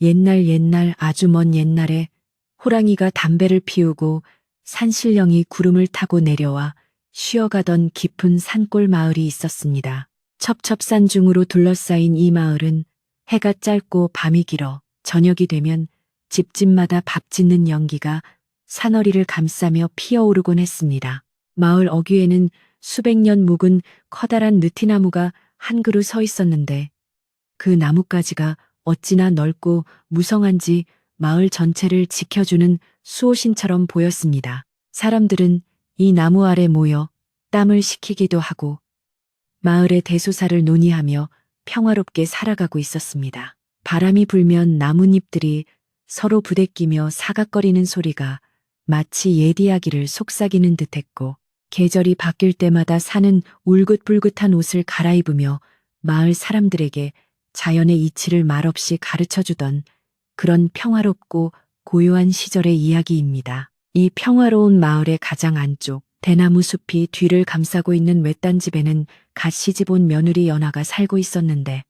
옛날 아주 먼 옛날에 호랑이가 담배를 피우고 산신령이 구름을 타고 내려와 쉬어가던 깊은 산골 마을이 있었습니다. 첩첩산중으로 둘러싸인 이 마을은 해가 짧고 밤이 길어 저녁이 되면 집집마다 밥 짓는 연기가 산허리를 감싸며 피어오르곤 했습니다. 마을 어귀에는 수백 년 묵은 커다란 느티나무가 한 그루 서 있었는데 그 나뭇가지가 어찌나 넓고 무성한지 마을 전체를 지켜주는 수호신처럼 보였습니다. 사람들은 이 나무 아래 모여 땀을 식히기도 하고 마을의 대소사를 논의하며 평화롭게 살아가고 있었습니다. 바람이 불면 나뭇잎들이 서로 부대끼며 사각거리는 소리가 마치 옛 이야기를 속삭이는 듯했고 계절이 바뀔 때마다 산은 울긋불긋한 옷을 갈아입으며 마을 사람들에게 자연의 이치를 말없이 가르쳐주던 그런 평화롭고 고요한 시절의 이야기입니다. 이 평화로운 마을의 가장 안쪽 대나무 숲이 뒤를 감싸고 있는 외딴 집에는 갓 시집 온 며느리 연화가 살고 있었는데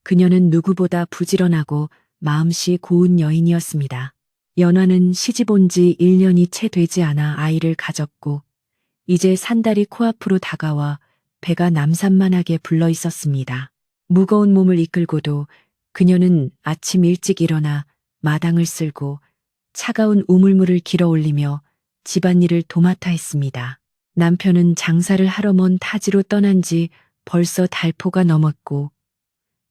그녀는 누구보다 부지런하고 마음씨 고운 여인이었습니다. 연화는 시집 온 지 1년이 채 되지 않아 아이를 가졌고 이제 산달이 코앞으로 다가와 배가 남산만하게 불러 있었습니다. 무거운 몸을 이끌고도 그녀는 아침 일찍 일어나 마당을 쓸고 차가운 우물물을 길어 올리며 집안일을 도맡아 했습니다. 남편은 장사를 하러 먼 타지로 떠난 지 벌써 달포가 넘었고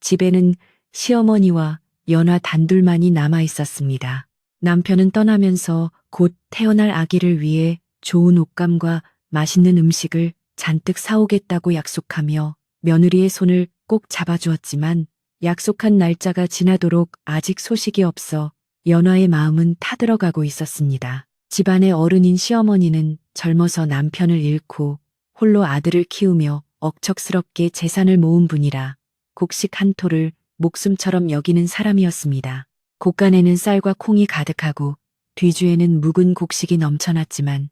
집에는 시어머니와 연화 단둘만이 남아 있었습니다. 남편은 떠나면서 곧 태어날 아기를 위해 좋은 옷감과 맛있는 음식을 잔뜩 사오겠다고 약속하며 며느리의 손을 꼭 잡아주었지만 약속한 날짜가 지나도록 아직 소식이 없어 연화의 마음은 타들어가고 있었습니다. 집안의 어른인 시어머니는 젊어서 남편을 잃고 홀로 아들을 키우며 억척스럽게 재산을 모은 분이라 곡식 한 토를 목숨처럼 여기는 사람이었습니다. 곳간에는 쌀과 콩이 가득하고 뒤주에는 묵은 곡식이 넘쳐났지만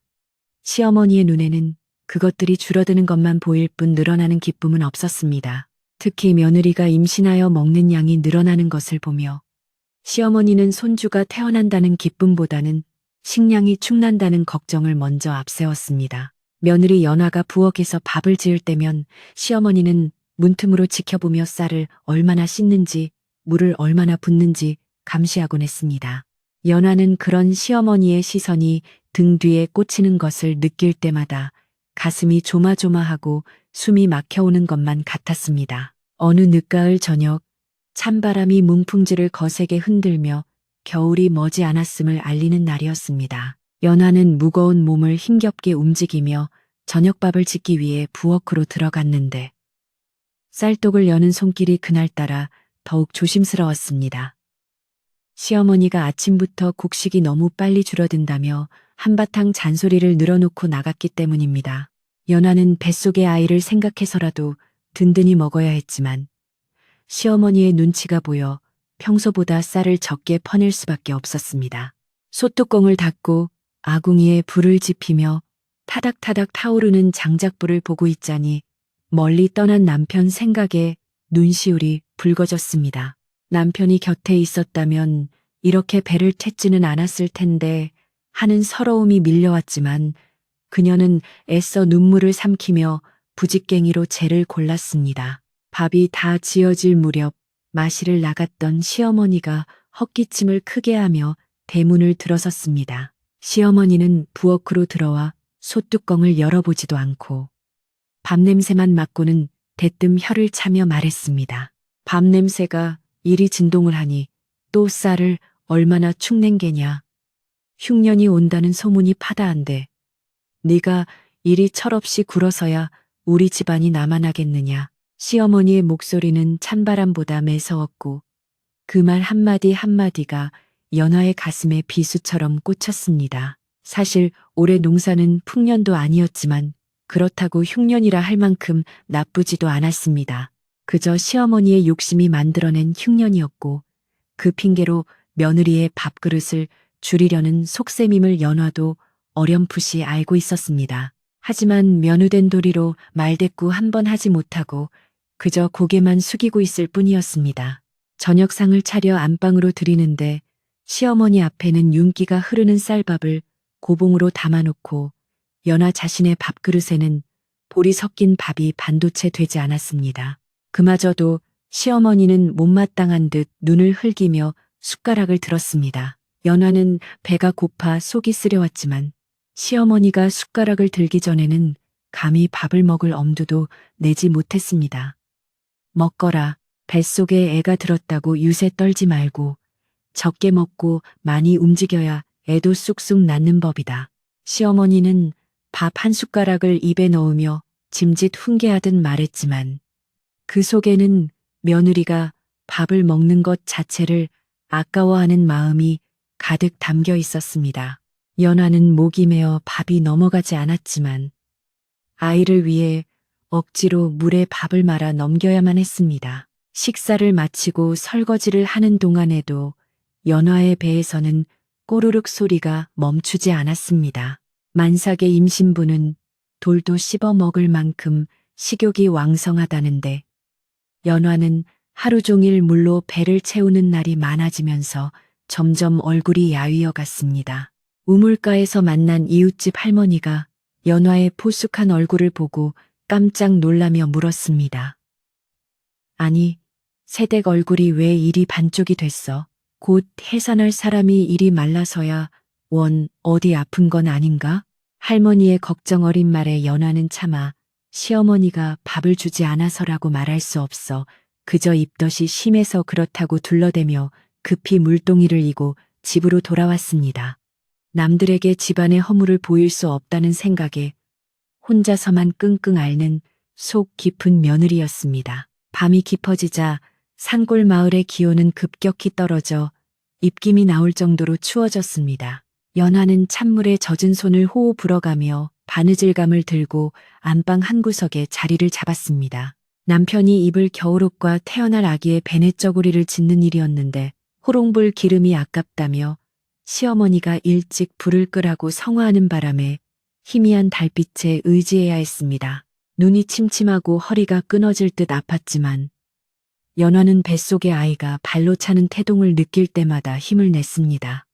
시어머니의 눈에는 그것들이 줄어드는 것만 보일 뿐 늘어나는 기쁨은 없었습니다. 특히 며느리가 임신하여 먹는 양이 늘어나는 것을 보며 시어머니는 손주가 태어난다는 기쁨보다는 식량이 축난다는 걱정을 먼저 앞세웠습니다. 며느리 연화가 부엌에서 밥을 지을 때면 시어머니는 문틈으로 지켜보며 쌀을 얼마나 씻는지 물을 얼마나 붓는지 감시하곤 했습니다. 연화는 그런 시어머니의 시선이 등 뒤에 꽂히는 것을 느낄 때마다 가슴이 조마조마하고 숨이 막혀오는 것만 같았습니다. 어느 늦가을 저녁 찬바람이 문풍지를 거세게 흔들며 겨울이 머지 않았음을 알리는 날이었습니다. 연화는 무거운 몸을 힘겹게 움직이며 저녁밥을 짓기 위해 부엌으로 들어갔는데 쌀독을 여는 손길이 그날따라 더욱 조심스러웠습니다. 시어머니가 아침부터 곡식이 너무 빨리 줄어든다며 한바탕 잔소리를 늘어놓고 나갔기 때문입니다. 연화는 뱃속의 아이를 생각해서라도 든든히 먹어야 했지만 시어머니의 눈치가 보여 평소보다 쌀을 적게 퍼낼 수밖에 없었습니다. 솥뚜껑을 닫고 아궁이에 불을 지피며 타닥타닥 타오르는 장작불을 보고 있자니 멀리 떠난 남편 생각에 눈시울이 붉어졌습니다. 남편이 곁에 있었다면 이렇게 배를 텄지는 않았을 텐데 하는 서러움이 밀려왔지만 그녀는 애써 눈물을 삼키며 부직갱이로 재를 골랐습니다. 밥이 다 지어질 무렵 마실을 나갔던 시어머니가 헛기침을 크게 하며 대문을 들어섰습니다. 시어머니는 부엌으로 들어와 솥뚜껑을 열어보지도 않고 밥 냄새만 맡고는 대뜸 혀를 차며 말했습니다. 밥 냄새가 이리 진동을 하니 또 쌀을 얼마나 축냉개냐. 흉년이 온다는 소문이 파다한데 네가 이리 철없이 굴어서야 우리 집안이 남아나겠느냐. 시어머니의 목소리는 찬바람보다 매서웠고 그 말 한마디 한마디가 연화의 가슴에 비수처럼 꽂혔습니다. 사실 올해 농사는 풍년도 아니었지만 그렇다고 흉년이라 할 만큼 나쁘지도 않았습니다. 그저 시어머니의 욕심이 만들어낸 흉년이었고 그 핑계로 며느리의 밥그릇을 줄이려는 속셈임을 연화도 어렴풋이 알고 있었습니다. 하지만 며느된 도리로 말대꾸 한 번 하지 못하고 그저 고개만 숙이고 있을 뿐이었습니다. 저녁상을 차려 안방으로 들이는데 시어머니 앞에는 윤기가 흐르는 쌀밥을 고봉으로 담아놓고 연화 자신의 밥그릇에는 볼이 섞인 밥이 반도체 되지 않았습니다. 그마저도 시어머니는 못마땅한 듯 눈을 흘기며 숟가락을 들었습니다. 연화는 배가 고파 속이 쓰려왔지만 시어머니가 숟가락을 들기 전에는 감히 밥을 먹을 엄두도 내지 못했습니다. 먹거라. 뱃속에 애가 들었다고 유세 떨지 말고 적게 먹고 많이 움직여야 애도 쑥쑥 낳는 법이다. 시어머니는 밥 한 숟가락을 입에 넣으며 짐짓 훈계하듯 말했지만 그 속에는 며느리가 밥을 먹는 것 자체를 아까워하는 마음이 가득 담겨 있었습니다. 연화는 목이 메어 밥이 넘어가지 않았지만 아이를 위해 억지로 물에 밥을 말아 넘겨야만 했습니다. 식사를 마치고 설거지를 하는 동안에도 연화의 배에서는 꼬르륵 소리가 멈추지 않았습니다. 만삭의 임신부는 돌도 씹어 먹을 만큼 식욕이 왕성하다는데 연화는 하루 종일 물로 배를 채우는 날이 많아지면서 점점 얼굴이 야위어 갔습니다. 우물가에서 만난 이웃집 할머니가 연화의 포숙한 얼굴을 보고 깜짝 놀라며 물었습니다. 아니, 새댁 얼굴이 왜 이리 반쪽이 됐어? 곧 해산할 사람이 이리 말라서야 원 어디 아픈 건 아닌가? 할머니의 걱정 어린 말에 연화는 차마 시어머니가 밥을 주지 않아서라고 말할 수 없어 그저 입덧이 심해서 그렇다고 둘러대며 급히 물동이를 이고 집으로 돌아왔습니다. 남들에게 집안의 허물을 보일 수 없다는 생각에 혼자서만 끙끙 앓는 속 깊은 며느리였습니다. 밤이 깊어지자 산골 마을의 기온은 급격히 떨어져 입김이 나올 정도로 추워졌습니다. 연화는 찬물에 젖은 손을 호호 불어가며 바느질감을 들고 안방 한 구석에 자리를 잡았습니다. 남편이 입을 겨울옷과 태어날 아기의 베넷저고리를 짓는 일이었는데 호롱불 기름이 아깝다며 시어머니가 일찍 불을 끄라고 성화하는 바람에 희미한 달빛에 의지해야 했습니다. 눈이 침침하고 허리가 끊어질 듯 아팠지만 연화는 뱃속의 아이가 발로 차는 태동을 느낄 때마다 힘을 냈습니다.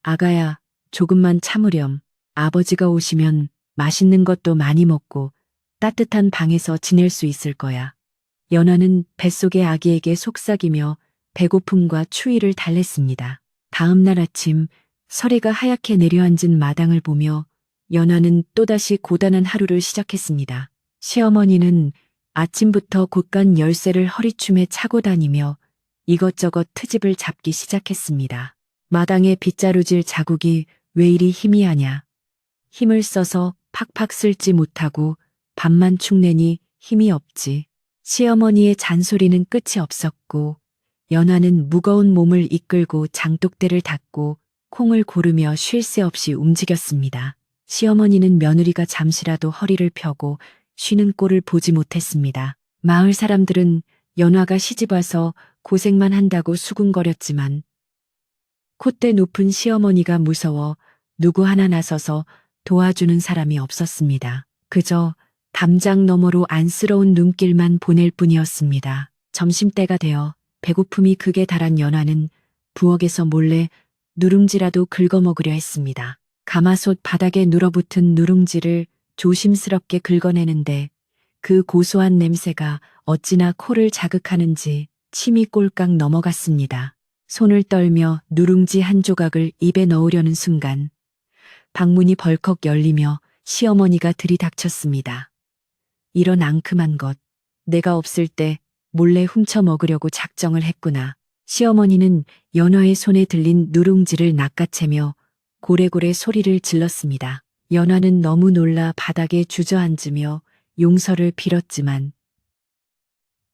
아가야, 조금만 참으렴. 아버지가 오시면 맛있는 것도 많이 먹고 따뜻한 방에서 지낼 수 있을 거야. 연화는 뱃속의 아기에게 속삭이며 배고픔과 추위를 달랬습니다. 다음 날 아침 서리가 하얗게 내려앉은 마당을 보며 연화는 또다시 고단한 하루를 시작했습니다. 시어머니는 아침부터 곳간 열쇠를 허리춤에 차고 다니며 이것저것 트집을 잡기 시작했습니다. 마당에 빗자루질 자국이 왜 이리 희미하냐. 힘을 써서 팍팍 쓸지 못하고 밥만 축내니 힘이 없지. 시어머니의 잔소리는 끝이 없었고 연화는 무거운 몸을 이끌고 장독대를 닫고 콩을 고르며 쉴 새 없이 움직였습니다. 시어머니는 며느리가 잠시라도 허리를 펴고 쉬는 꼴을 보지 못했습니다. 마을 사람들은 연화가 시집와서 고생만 한다고 수군거렸지만 콧대 높은 시어머니가 무서워 누구 하나 나서서 도와주는 사람이 없었습니다. 그저 담장 너머로 안쓰러운 눈길만 보낼 뿐이었습니다. 점심때가 되어 배고픔이 극에 달한 연화는 부엌에서 몰래 누룽지라도 긁어먹으려 했습니다. 가마솥 바닥에 눌어붙은 누룽지를 조심스럽게 긁어내는데 그 고소한 냄새가 어찌나 코를 자극하는지 침이 꼴깍 넘어갔습니다. 손을 떨며 누룽지 한 조각을 입에 넣으려는 순간 방문이 벌컥 열리며 시어머니가 들이닥쳤습니다. 이런 앙큼한 것, 내가 없을 때 몰래 훔쳐 먹으려고 작정을 했구나. 시어머니는 연화의 손에 들린 누룽지를 낚아채며 고래고래 소리를 질렀습니다. 연화는 너무 놀라 바닥에 주저앉으며 용서를 빌었지만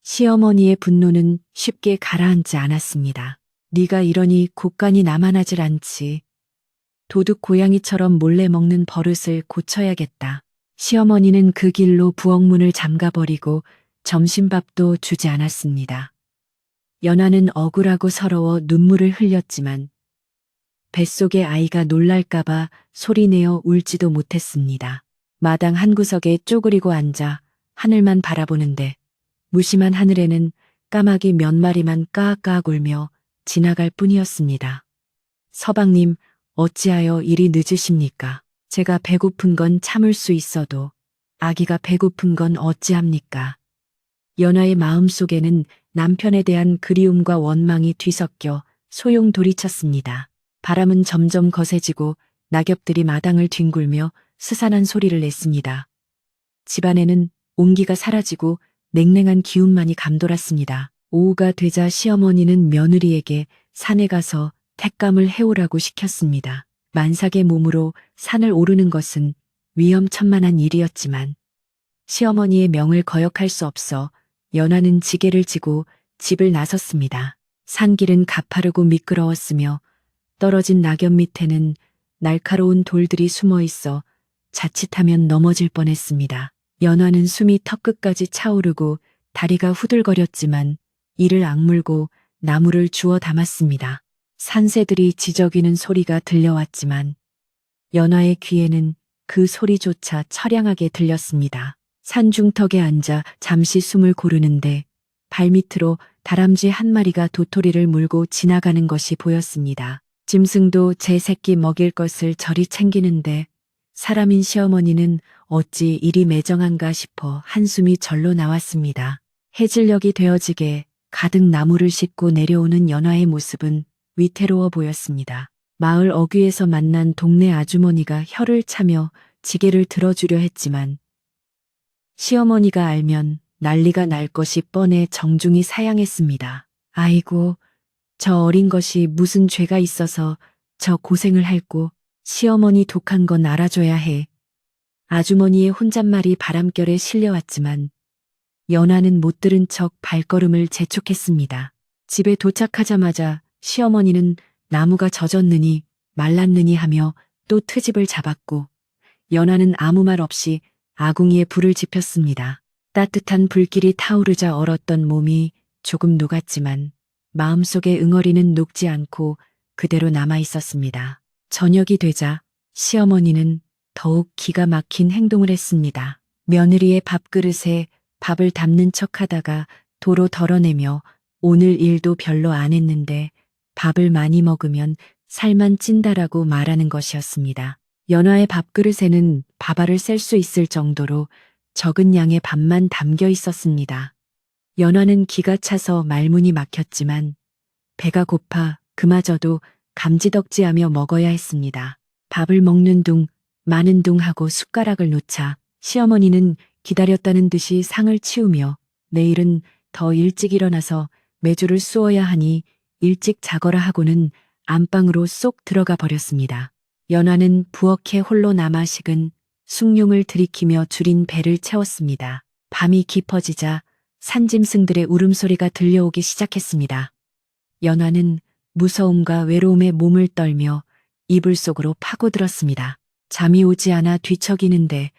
시어머니의 분노는 쉽게 가라앉지 않았습니다. 네가 이러니 곶간이 남아나질 않지. 도둑 고양이처럼 몰래 먹는 버릇을 고쳐야겠다. 시어머니는 그 길로 부엌문을 잠가버리고 점심밥도 주지 않았습니다. 연화는 억울하고 서러워 눈물을 흘렸지만 뱃속의 아이가 놀랄까봐 소리내어 울지도 못했습니다. 마당 한 구석에 쪼그리고 앉아 하늘만 바라보는데 무심한 하늘에는 까마귀 몇 마리만 까악까악 울며 지나갈 뿐이었습니다. 서방님, 어찌하여 이리 늦으십니까? 제가 배고픈 건 참을 수 있어도 아기가 배고픈 건 어찌합니까? 연하의 마음속에는 남편에 대한 그리움과 원망이 뒤섞여 소용돌이쳤습니다. 바람은 점점 거세지고 낙엽들이 마당을 뒹굴며 스산한 소리를 냈습니다. 집안에는 온기가 사라지고 냉랭한 기운만이 감돌았습니다. 오후가 되자 시어머니는 며느리에게 산에 가서 택감을 해오라고 시켰습니다. 만삭의 몸으로 산을 오르는 것은 위험천만한 일이었지만 시어머니의 명을 거역할 수 없어 연하는 지게를 지고 집을 나섰습니다. 산길은 가파르고 미끄러웠으며 떨어진 낙엽 밑에는 날카로운 돌들이 숨어 있어 자칫하면 넘어질 뻔했습니다. 연화는 숨이 턱끝까지 차오르고 다리가 후들거렸지만 이를 악물고 나무를 주워 담았습니다. 산새들이 지저귀는 소리가 들려왔지만 연화의 귀에는 그 소리조차 처량하게 들렸습니다. 산중턱에 앉아 잠시 숨을 고르는데 발밑으로 다람쥐 한 마리가 도토리를 물고 지나가는 것이 보였습니다. 짐승도 제 새끼 먹일 것을 저리 챙기는데 사람인 시어머니는 어찌 이리 매정한가 싶어 한숨이 절로 나왔습니다. 해질녘이 되어지게 가득 나무를 싣고 내려오는 연화의 모습은 위태로워 보였습니다. 마을 어귀에서 만난 동네 아주머니가 혀를 차며 지게를 들어주려 했지만 시어머니가 알면 난리가 날 것이 뻔해 정중히 사양했습니다. 아이고, 저 어린 것이 무슨 죄가 있어서 저 고생을 할꼬. 시어머니 독한 건 알아줘야 해. 아주머니의 혼잣말이 바람결에 실려왔지만 연화는 못 들은 척 발걸음을 재촉했습니다. 집에 도착하자마자 시어머니는 나무가 젖었느니 말랐느니 하며 또 트집을 잡았고 연화는 아무 말 없이 아궁이에 불을 지폈습니다. 따뜻한 불길이 타오르자 얼었던 몸이 조금 녹았지만 마음속의 응어리는 녹지 않고 그대로 남아 있었습니다. 저녁이 되자 시어머니는 더욱 기가 막힌 행동을 했습니다. 며느리의 밥그릇에 밥을 담는 척하다가 도로 덜어내며 오늘 일도 별로 안 했는데 밥을 많이 먹으면 살만 찐다라고 말하는 것이었습니다. 연화의 밥그릇에는 밥알을 셀 수 있을 정도로 적은 양의 밥만 담겨 있었습니다. 연화는 기가 차서 말문이 막혔지만 배가 고파 그마저도 감지덕지하며 먹어야 했습니다. 밥을 먹는 둥 마는 둥 하고 숟가락을 놓자 시어머니는 기다렸다는 듯이 상을 치우며 내일은 더 일찍 일어나서 메주를 쏘어야 하니 일찍 자거라 하고는 안방으로 쏙 들어가 버렸습니다. 연화는 부엌에 홀로 남아 식은 숭늉을 들이키며 줄인 배를 채웠습니다. 밤이 깊어지자 산짐승들의 울음소리가 들려오기 시작했습니다. 연화는 무서움과 외로움에 몸을 떨며 이불 속으로 파고들었습니다. 잠이 오지 않아 뒤척이는데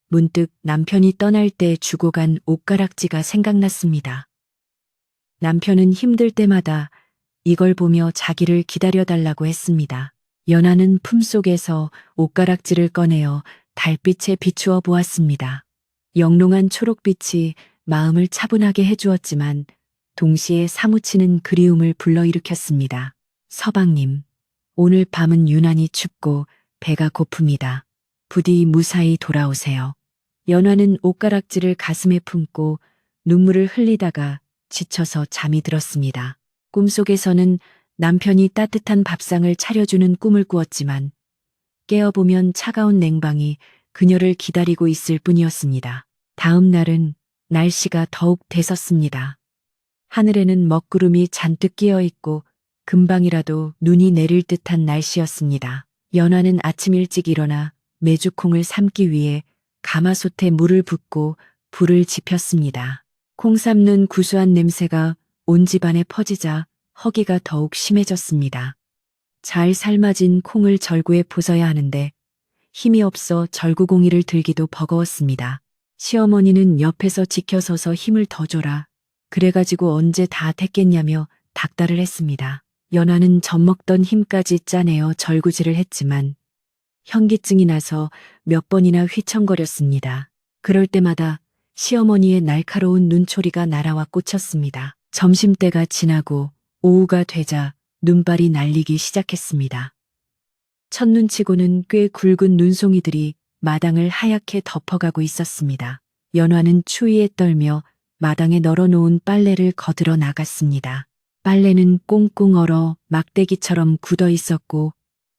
문득 남편이 떠날 때 주고 간 옷가락지가 생각났습니다. 남편은 힘들 때마다 이걸 보며 자기를 기다려달라고 했습니다. 연화는 품속에서 옷가락지를 꺼내어 달빛에 비추어 보았습니다. 영롱한 초록빛이 마음을 차분하게 해주었지만 동시에 사무치는 그리움을 불러일으켰습니다. 서방님, 오늘 밤은 유난히 춥고 배가 고픕니다. 부디 무사히 돌아오세요. 연화는 옷가락지를 가슴에 품고 눈물을 흘리다가 지쳐서 잠이 들었습니다. 꿈속에서는 남편이 따뜻한 밥상을 차려주는 꿈을 꾸었지만 깨어보면 차가운 냉방이 그녀를 기다리고 있을 뿐이었습니다. 다음 날은 날씨가 더욱 대섰습니다. 하늘에는 먹구름이 잔뜩 끼어 있고 금방이라도 눈이 내릴 듯한 날씨였습니다. 연화는 아침 일찍 일어나 메주콩을 삶기 위해 가마솥에 물을 붓고 불을 지폈습니다. 콩 삶는 구수한 냄새가 온 집안에 퍼지자 허기가 더욱 심해졌습니다. 잘 삶아진 콩을 절구에 부숴야 하는데 힘이 없어 절구공이를 들기도 버거웠습니다. 시어머니는 옆에서 지켜서서 힘을 더 줘라. 그래가지고 언제 다 됐겠냐며 닥달을 했습니다. 연화는 젖먹던 힘까지 짜내어 절구질을 했지만 현기증이 나서 몇 번이나 휘청거렸습니다. 그럴 때마다 시어머니의 날카로운 눈초리가 날아와 꽂혔습니다. 점심때가 지나고 오후가 되자 눈발이 날리기 시작했습니다. 첫눈치고는 꽤 굵은 눈송이들이 마당을 하얗게 덮어가고 있었습니다. 연화는 추위에 떨며 마당에 널어놓은 빨래를 거들어 나갔습니다. 빨래는 꽁꽁 얼어 막대기처럼 굳어 있었고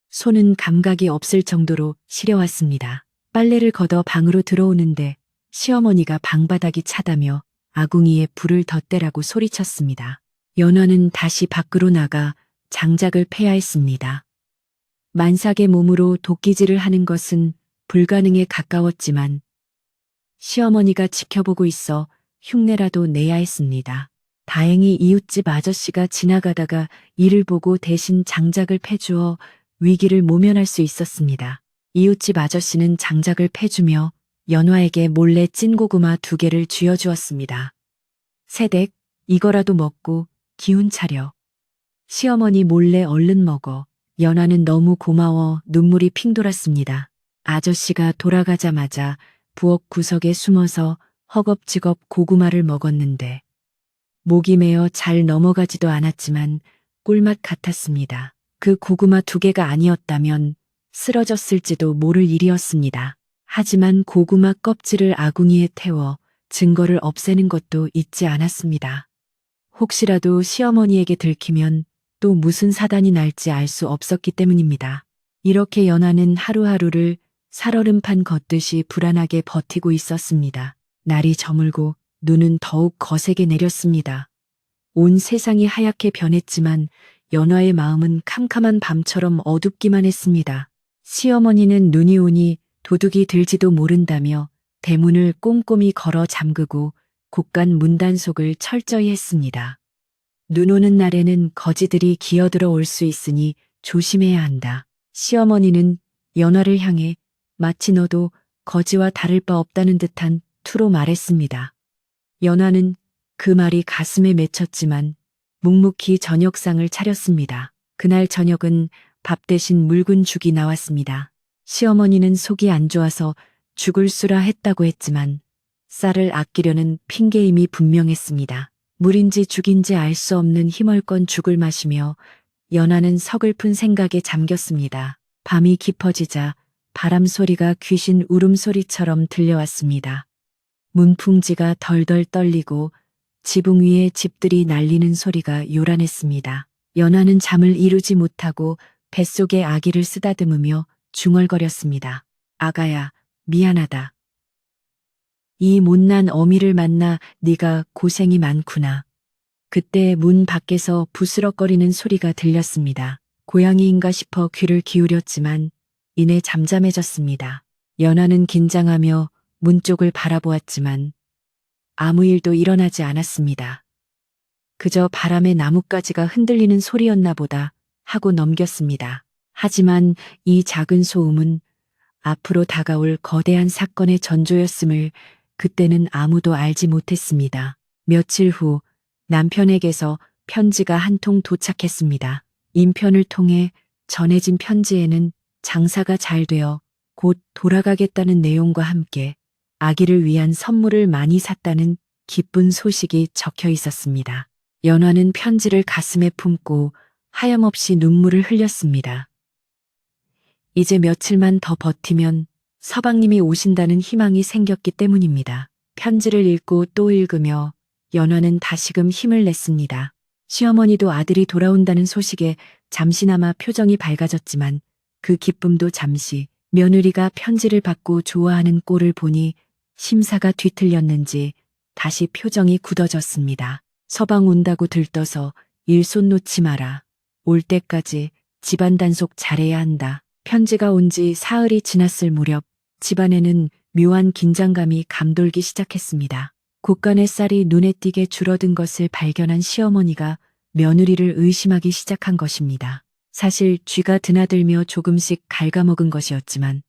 손은 감각이 없을 정도로 시려왔습니다. 빨래를 걷어 방으로 들어오는데 시어머니가 방바닥이 차다며 아궁이에 불을 덧대라고 소리쳤습니다. 연화는 다시 밖으로 나가 장작을 패야 했습니다. 만삭의 몸으로 도끼질을 하는 것은 불가능에 가까웠지만 시어머니가 지켜보고 있어 흉내라도 내야 했습니다. 다행히 이웃집 아저씨가 지나가다가 이를 보고 대신 장작을 패주어 위기를 모면할 수 있었습니다. 이웃집 아저씨는 장작을 패주며 연화에게 몰래 찐고구마 2개를 쥐어주었습니다. 세댁, 이거라도 먹고 기운 차려. 시어머니 몰래 얼른 먹어. 연화는 너무 고마워 눈물이 핑 돌았습니다. 아저씨가 돌아가자마자 부엌 구석에 숨어서 허겁지겁 고구마를 먹었는데 목이 메어 잘 넘어가지도 않았지만 꿀맛 같았습니다. 그 고구마 2개가 아니었다면 쓰러졌을지도 모를 일이었습니다. 하지만 고구마 껍질을 아궁이에 태워 증거를 없애는 것도 잊지 않았습니다. 혹시라도 시어머니에게 들키면 또 무슨 사단이 날지 알 수 없었기 때문입니다. 이렇게 연화는 하루하루를 살얼음판 걷듯이 불안하게 버티고 있었습니다. 날이 저물고 눈은 더욱 거세게 내렸습니다. 온 세상이 하얗게 변했지만 연화의 마음은 캄캄한 밤처럼 어둡기만 했습니다. 시어머니는 눈이 오니 도둑이 들지도 모른다며 대문을 꼼꼼히 걸어 잠그고 곳간 문단속을 철저히 했습니다. 눈 오는 날에는 거지들이 기어들어 올 수 있으니 조심해야 한다. 시어머니는 연화를 향해 마치 너도 거지와 다를 바 없다는 듯한 투로 말했습니다. 연화는 그 말이 가슴에 맺혔지만 묵묵히 저녁상을 차렸습니다. 그날 저녁은 밥 대신 묽은 죽이 나왔습니다. 시어머니는 속이 안 좋아서 죽을 수라 했다고 했지만 쌀을 아끼려는 핑계임이 분명했습니다. 물인지 죽인지 알 수 없는 희멀건 죽을 마시며 연화는 서글픈 생각에 잠겼습니다. 밤이 깊어지자 바람 소리가 귀신 울음소리처럼 들려왔습니다. 문풍지가 덜덜 떨리고 지붕 위에 집들이 날리는 소리가 요란했습니다. 연화는 잠을 이루지 못하고 뱃속에 아기를 쓰다듬으며 중얼거렸습니다. 아가야, 미안하다. 이 못난 어미를 만나 네가 고생이 많구나. 그때 문 밖에서 부스럭거리는 소리가 들렸습니다. 고양이인가 싶어 귀를 기울였지만 이내 잠잠해졌습니다. 연화는 긴장하며 문 쪽을 바라보았지만 아무 일도 일어나지 않았습니다. 그저 바람에 나뭇가지가 흔들리는 소리였나 보다 하고 넘겼습니다. 하지만 이 작은 소음은 앞으로 다가올 거대한 사건의 전조였음을 그때는 아무도 알지 못했습니다. 며칠 후 남편에게서 편지가 한 통 도착했습니다. 인편을 통해 전해진 편지에는 장사가 잘 되어 곧 돌아가겠다는 내용과 함께 아기를 위한 선물을 많이 샀다는 기쁜 소식이 적혀 있었습니다. 연화는 편지를 가슴에 품고 하염없이 눈물을 흘렸습니다. 이제 며칠만 더 버티면 서방님이 오신다는 희망이 생겼기 때문입니다. 편지를 읽고 또 읽으며 연화는 다시금 힘을 냈습니다. 시어머니도 아들이 돌아온다는 소식에 잠시나마 표정이 밝아졌지만 그 기쁨도 잠시 며느리가 편지를 받고 좋아하는 꼴을 보니 심사가 뒤틀렸는지 다시 표정이 굳어졌습니다. 서방 온다고 들떠서 일손 놓지 마라. 올 때까지 집안 단속 잘해야 한다. 편지가 온 지 사흘이 지났을 무렵 집안에는 묘한 긴장감이 감돌기 시작했습니다. 곳간의 쌀이 눈에 띄게 줄어든 것을 발견한 시어머니가 며느리를 의심하기 시작한 것입니다. 사실 쥐가 드나들며 조금씩 갉아먹은 것이었지만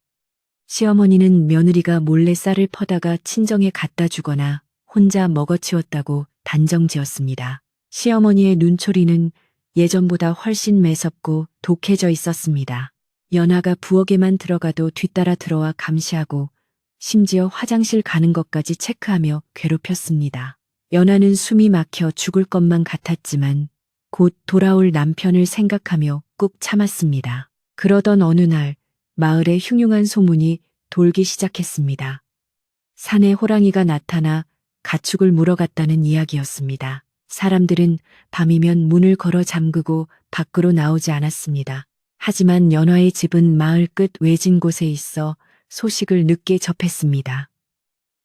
시어머니는 며느리가 몰래 쌀을 퍼다가 친정에 갖다 주거나 혼자 먹어치웠다고 단정지었습니다. 시어머니의 눈초리는 예전보다 훨씬 매섭고 독해져 있었습니다. 연화가 부엌에만 들어가도 뒤따라 들어와 감시하고 심지어 화장실 가는 것까지 체크하며 괴롭혔습니다. 연하는 숨이 막혀 죽을 것만 같았지만 곧 돌아올 남편을 생각하며 꾹 참았습니다. 그러던 어느 날 마을에 흉흉한 소문이 돌기 시작했습니다. 산에 호랑이가 나타나 가축을 물어갔다는 이야기였습니다. 사람들은 밤이면 문을 걸어 잠그고 밖으로 나오지 않았습니다. 하지만 연화의 집은 마을 끝 외진 곳에 있어 소식을 늦게 접했습니다.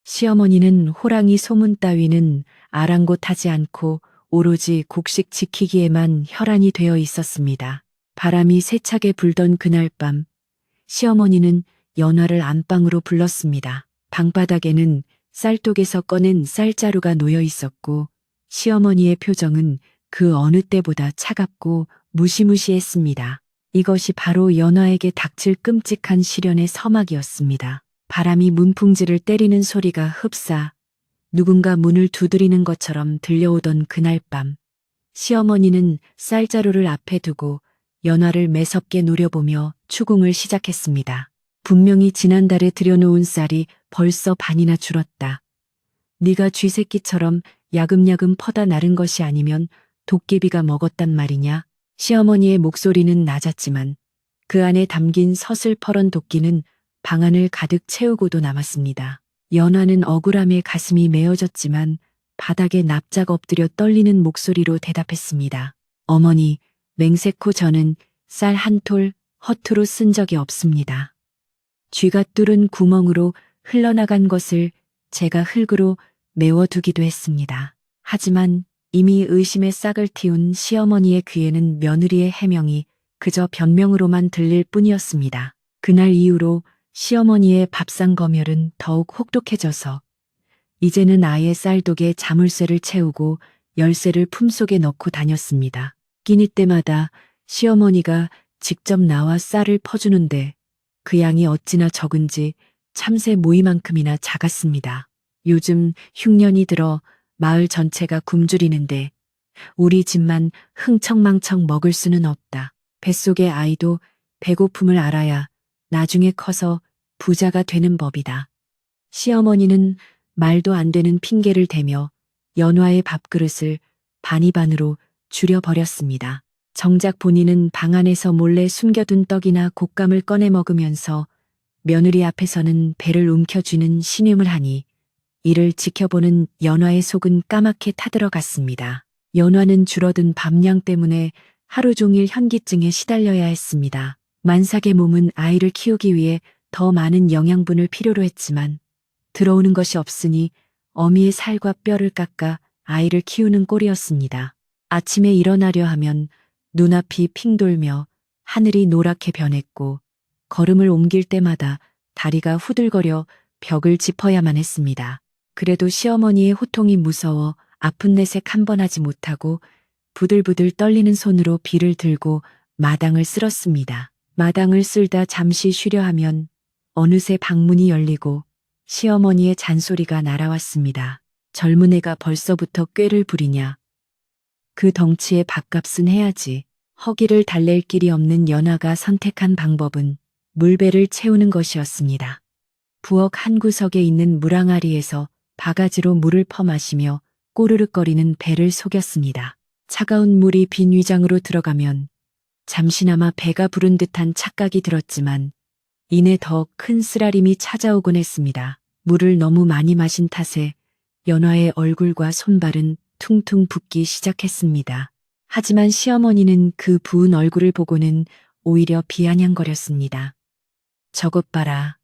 시어머니는 호랑이 소문 따위는 아랑곳하지 않고 오로지 곡식 지키기에만 혈안이 되어 있었습니다. 바람이 세차게 불던 그날 밤, 시어머니는 연화를 안방으로 불렀습니다. 방바닥에는 쌀독에서 꺼낸 쌀자루가 놓여 있었고 시어머니의 표정은 그 어느 때보다 차갑고 무시무시했습니다. 이것이 바로 연화에게 닥칠 끔찍한 시련의 서막이었습니다. 바람이 문풍지를 때리는 소리가 흡사 누군가 문을 두드리는 것처럼 들려오던 그날 밤, 시어머니는 쌀자루를 앞에 두고 연화를 매섭게 노려보며 추궁을 시작했습니다. 분명히 지난달에 들여놓은 쌀이 벌써 반이나 줄었다. 네가 쥐새끼처럼 야금야금 퍼다 나른 것이 아니면 도깨비가 먹었단 말이냐? 시어머니의 목소리는 낮았지만 그 안에 담긴 서슬퍼런 도끼는 방안을 가득 채우고도 남았습니다. 연화는 억울함에 가슴이 메어졌지만 바닥에 납작 엎드려 떨리는 목소리로 대답했습니다. 어머니, 맹세코 저는 쌀 한 톨 허투루 쓴 적이 없습니다. 쥐가 뚫은 구멍으로 흘러나간 것을 제가 흙으로 메워두기도 했습니다. 하지만 이미 의심의 싹을 틔운 시어머니의 귀에는 며느리의 해명이 그저 변명으로만 들릴 뿐이었습니다. 그날 이후로 시어머니의 밥상 검열은 더욱 혹독해져서 이제는 아예 쌀독에 자물쇠를 채우고 열쇠를 품속에 넣고 다녔습니다. 끼니 때마다 시어머니가 직접 나와 쌀을 퍼주는데 그 양이 어찌나 적은지 참새 모이만큼이나 작았습니다. 요즘 흉년이 들어 마을 전체가 굶주리는데 우리 집만 흥청망청 먹을 수는 없다. 뱃속의 아이도 배고픔을 알아야 나중에 커서 부자가 되는 법이다. 시어머니는 말도 안 되는 핑계를 대며 연화의 밥그릇을 반이반으로 줄여버렸습니다. 정작 본인은 방 안에서 몰래 숨겨둔 떡이나 곶감을 꺼내 먹으면서 며느리 앞에서는 배를 움켜쥐는 신음을 하니 이를 지켜보는 연화의 속은 까맣게 타들어갔습니다. 연화는 줄어든 밥량 때문에 하루 종일 현기증에 시달려야 했습니다. 만삭의 몸은 아이를 키우기 위해 더 많은 영양분을 필요로 했지만 들어오는 것이 없으니 어미의 살과 뼈를 깎아 아이를 키우는 꼴이었습니다. 아침에 일어나려 하면 눈앞이 핑 돌며 하늘이 노랗게 변했고 걸음을 옮길 때마다 다리가 후들거려 벽을 짚어야만 했습니다. 그래도 시어머니의 호통이 무서워 아픈 내색 한 번 하지 못하고 부들부들 떨리는 손으로 비를 들고 마당을 쓸었습니다. 마당을 쓸다 잠시 쉬려 하면 어느새 방문이 열리고 시어머니의 잔소리가 날아왔습니다. 젊은 애가 벌써부터 꾀를 부리냐. 그 덩치에 밥값은 해야지. 허기를 달랠 길이 없는 연화가 선택한 방법은 물배를 채우는 것이었습니다. 부엌 한 구석에 있는 물항아리에서 바가지로 물을 퍼마시며 꼬르륵거리는 배를 속였습니다. 차가운 물이 빈 위장으로 들어가면 잠시나마 배가 부른 듯한 착각이 들었지만 이내 더 큰 쓰라림이 찾아오곤 했습니다. 물을 너무 많이 마신 탓에 연화의 얼굴과 손발은 퉁퉁 붓기 시작했습니다. 하지만 시어머니는 그 부은 얼굴을 보고는 오히려 비아냥거렸습니다. 저것 봐라.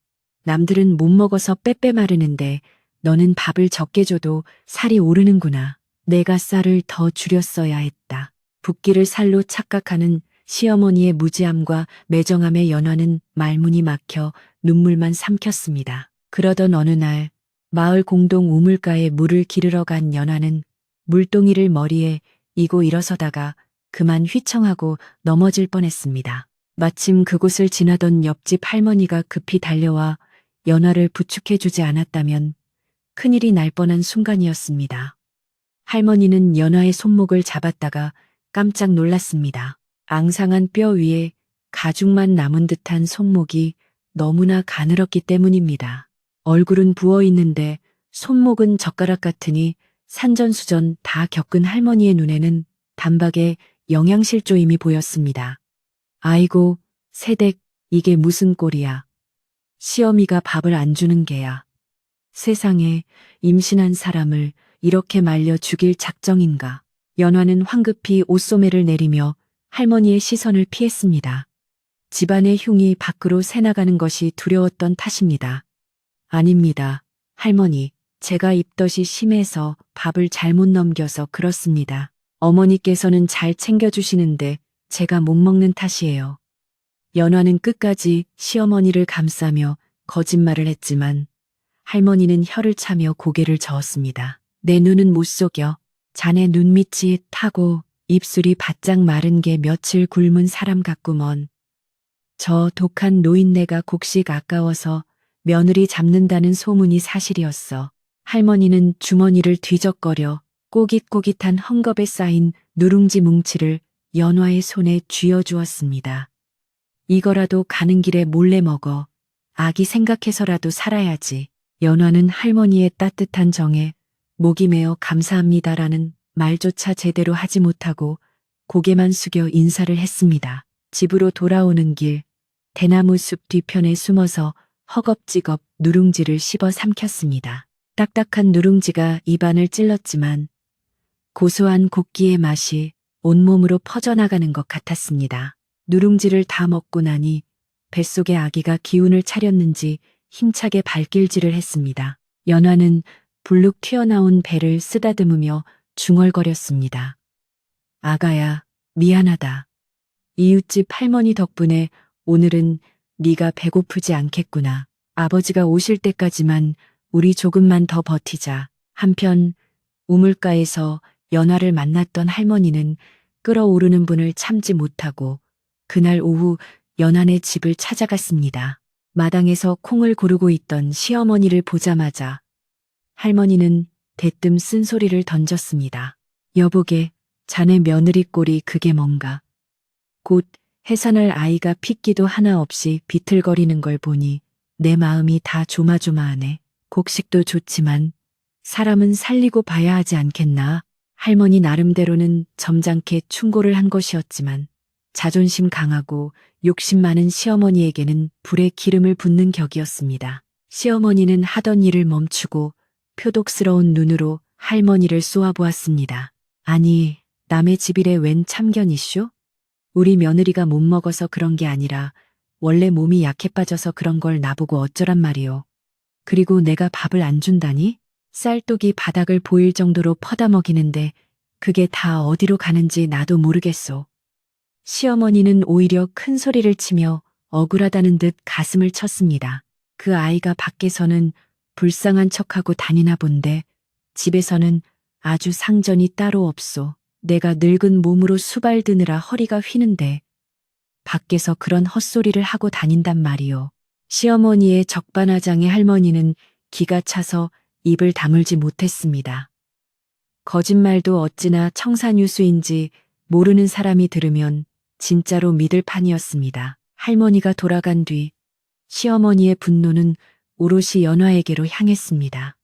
남들은 못 먹어서 빼빼 마르는데 너는 밥을 적게 줘도 살이 오르는구나. 내가 쌀을 더 줄였어야 했다. 붓기를 살로 착각하는 시어머니의 무지함과 매정함에 연화는 말문이 막혀 눈물만 삼켰습니다. 그러던 어느 날 마을 공동 우물가에 물을 기르러 간 연화는 물동이를 머리에 이고 일어서다가 그만 휘청하고 넘어질 뻔했습니다. 마침 그곳을 지나던 옆집 할머니가 급히 달려와 연화를 부축해주지 않았다면 큰일이 날 뻔한 순간이었습니다. 할머니는 연화의 손목을 잡았다가 깜짝 놀랐습니다. 앙상한 뼈 위에 가죽만 남은 듯한 손목이 너무나 가늘었기 때문입니다. 얼굴은 부어 있는데 손목은 젓가락 같으니 산전수전 다 겪은 할머니의 눈에는 단박에 영양실조임이 보였습니다. 아이고, 새댁, 이게 무슨 꼴이야. 시어미가 밥을 안 주는 게야. 세상에 임신한 사람을 이렇게 말려 죽일 작정인가. 연화는 황급히 옷소매를 내리며 할머니의 시선을 피했습니다. 집안의 흉이 밖으로 새나가는 것이 두려웠던 탓입니다. 아닙니다. 할머니, 제가 입덧이 심해서 밥을 잘못 넘겨서 그렇습니다. 어머니께서는 잘 챙겨주시는데 제가 못 먹는 탓이에요. 연화는 끝까지 시어머니를 감싸며 거짓말을 했지만 할머니는 혀를 차며 고개를 저었습니다. 내 눈은 못 속여. 자네 눈밑이 타고 입술이 바짝 마른 게 며칠 굶은 사람 같구먼. 저 독한 노인네가 곡식 아까워서 며느리 잡는다는 소문이 사실이었어. 할머니는 주머니를 뒤적거려 꼬깃꼬깃한 헝겊에 쌓인 누룽지 뭉치를 연화의 손에 쥐어주었습니다. 이거라도 가는 길에 몰래 먹어. 아기 생각해서라도 살아야지. 연화는 할머니의 따뜻한 정에 목이 메어 감사합니다라는 말조차 제대로 하지 못하고 고개만 숙여 인사를 했습니다. 집으로 돌아오는 길, 대나무 숲 뒤편에 숨어서 허겁지겁 누룽지를 씹어 삼켰습니다. 딱딱한 누룽지가 입안을 찔렀지만 고소한 곡기의 맛이 온몸으로 퍼져나가는 것 같았습니다. 누룽지를 다 먹고 나니 뱃속의 아기가 기운을 차렸는지 힘차게 발길질을 했습니다. 연화는 불룩 튀어나온 배를 쓰다듬으며 중얼거렸습니다. 아가야, 미안하다. 이웃집 할머니 덕분에 오늘은 네가 배고프지 않겠구나. 아버지가 오실 때까지만 우리 조금만 더 버티자. 한편 우물가에서 연화를 만났던 할머니는 끓어오르는 분을 참지 못하고 그날 오후 연화네 집을 찾아갔습니다. 마당에서 콩을 고르고 있던 시어머니를 보자마자 할머니는 대뜸 쓴소리를 던졌습니다. 여보게, 자네 며느리 꼴이 그게 뭔가. 곧 해산할 아이가 핏기도 하나 없이 비틀거리는 걸 보니 내 마음이 다 조마조마하네. 곡식도 좋지만 사람은 살리고 봐야 하지 않겠나. 할머니 나름대로는 점잖게 충고를 한 것이었지만 자존심 강하고 욕심 많은 시어머니에게는 불에 기름을 붓는 격이었습니다. 시어머니는 하던 일을 멈추고 표독스러운 눈으로 할머니를 쏘아보았습니다. 아니, 남의 집일에 웬 참견이쇼? 우리 며느리가 못 먹어서 그런 게 아니라 원래 몸이 약해 빠져서 그런 걸 나보고 어쩌란 말이오. 그리고 내가 밥을 안 준다니? 쌀독이 바닥을 보일 정도로 퍼다 먹이는데 그게 다 어디로 가는지 나도 모르겠소. 시어머니는 오히려 큰 소리를 치며 억울하다는 듯 가슴을 쳤습니다. 그 아이가 밖에서는 불쌍한 척하고 다니나 본데 집에서는 아주 상전이 따로 없소. 내가 늙은 몸으로 수발드느라 허리가 휘는데 밖에서 그런 헛소리를 하고 다닌단 말이오. 시어머니의 적반하장의 할머니는 기가 차서 입을 다물지 못했습니다. 거짓말도 어찌나 청산유수인지 모르는 사람이 들으면 진짜로 믿을 판이었습니다. 할머니가 돌아간 뒤 시어머니의 분노는 오롯이 연화에게로 향했습니다.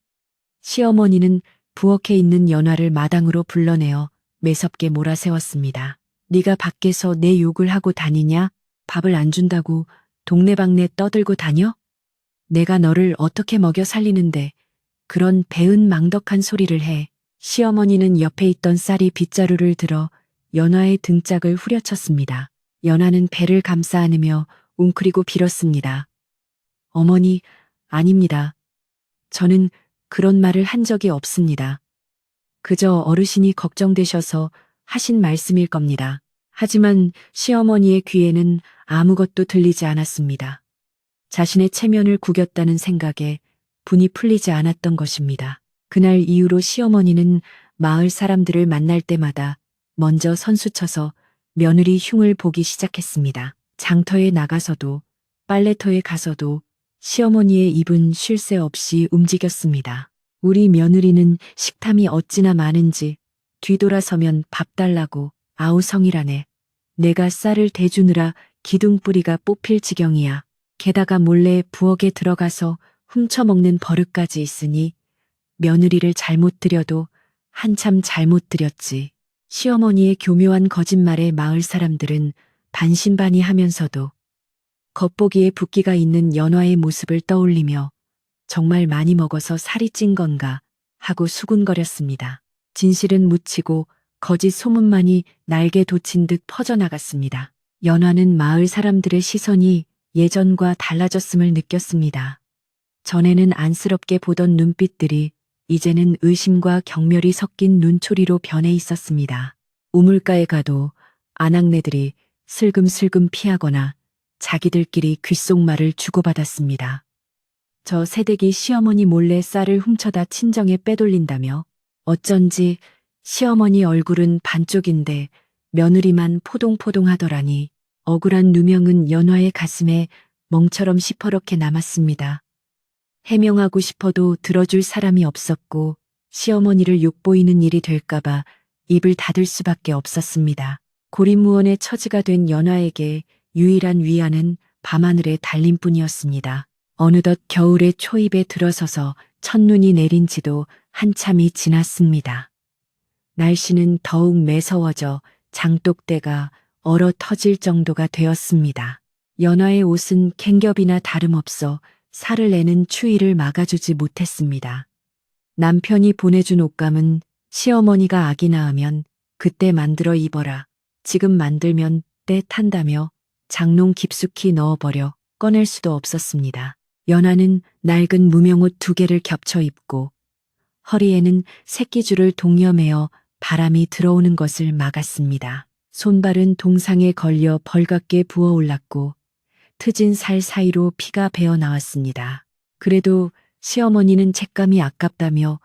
시어머니는 부엌에 있는 연화를 마당으로 불러내어 매섭게 몰아세웠습니다. 네가 밖에서 내 욕을 하고 다니냐? 밥을 안 준다고 동네방네 떠들고 다녀? 내가 너를 어떻게 먹여 살리는데 그런 배은망덕한 소리를 해. 시어머니는 옆에 있던 쌀이 빗자루를 들어 연화의 등짝을 후려쳤습니다. 연화는 배를 감싸 안으며 웅크리고 빌었습니다. 어머니, 아닙니다. 저는 그런 말을 한 적이 없습니다. 그저 어르신이 걱정되셔서 하신 말씀일 겁니다. 하지만 시어머니의 귀에는 아무것도 들리지 않았습니다. 자신의 체면을 구겼다는 생각에 분이 풀리지 않았던 것입니다. 그날 이후로 시어머니는 마을 사람들을 만날 때마다 먼저 선수쳐서 며느리 흉을 보기 시작했습니다. 장터에 나가서도 빨래터에 가서도 시어머니의 입은 쉴 새 없이 움직였습니다. 우리 며느리는 식탐이 어찌나 많은지 뒤돌아서면 밥 달라고 아우성이라네. 내가 쌀을 대주느라 기둥뿌리가 뽑힐 지경이야. 게다가 몰래 부엌에 들어가서 훔쳐먹는 버릇까지 있으니 며느리를 잘못 들여도 한참 잘못 들였지. 시어머니의 교묘한 거짓말에 마을 사람들은 반신반의하면서도 겉보기에 붓기가 있는 연화의 모습을 떠올리며 정말 많이 먹어서 살이 찐 건가 하고 수군거렸습니다. 진실은 묻히고 거짓 소문만이 날개 돋친 듯 퍼져나갔습니다. 연화는 마을 사람들의 시선이 예전과 달라졌음을 느꼈습니다. 전에는 안쓰럽게 보던 눈빛들이 이제는 의심과 경멸이 섞인 눈초리로 변해 있었습니다. 우물가에 가도 아낙네들이 슬금슬금 피하거나 자기들끼리 귓속말을 주고받았습니다. 저 새댁이 시어머니 몰래 쌀을 훔쳐다 친정에 빼돌린다며 어쩐지 시어머니 얼굴은 반쪽인데 며느리만 포동포동하더라니 억울한 누명은 연화의 가슴에 멍처럼 시퍼렇게 남았습니다. 해명하고 싶어도 들어줄 사람이 없었고 시어머니를 욕보이는 일이 될까봐 입을 닫을 수밖에 없었습니다. 고립무원의 처지가 된 연화에게 유일한 위안은 밤하늘의 달림뿐이었습니다. 어느덧 겨울의 초입에 들어서서 첫눈이 내린 지도 한참이 지났습니다. 날씨는 더욱 매서워져 장독대가 얼어 터질 정도가 되었습니다. 연화의 옷은 갱겹이나 다름없어 살을 내는 추위를 막아주지 못했습니다. 남편이 보내준 옷감은 시어머니가 아기 낳으면 그때 만들어 입어라. 지금 만들면 때 탄다며 장롱 깊숙이 넣어버려 꺼낼 수도 없었습니다. 연화는 낡은 무명옷 2개를 겹쳐 입고 허리에는 새끼줄을 동여매어 바람이 들어오는 것을 막았습니다. 손발은 동상에 걸려 벌겋게 부어올랐고 트진 살 사이로 피가 배어 나왔습니다. 그래도 시어머니는 죗감이 아깝다며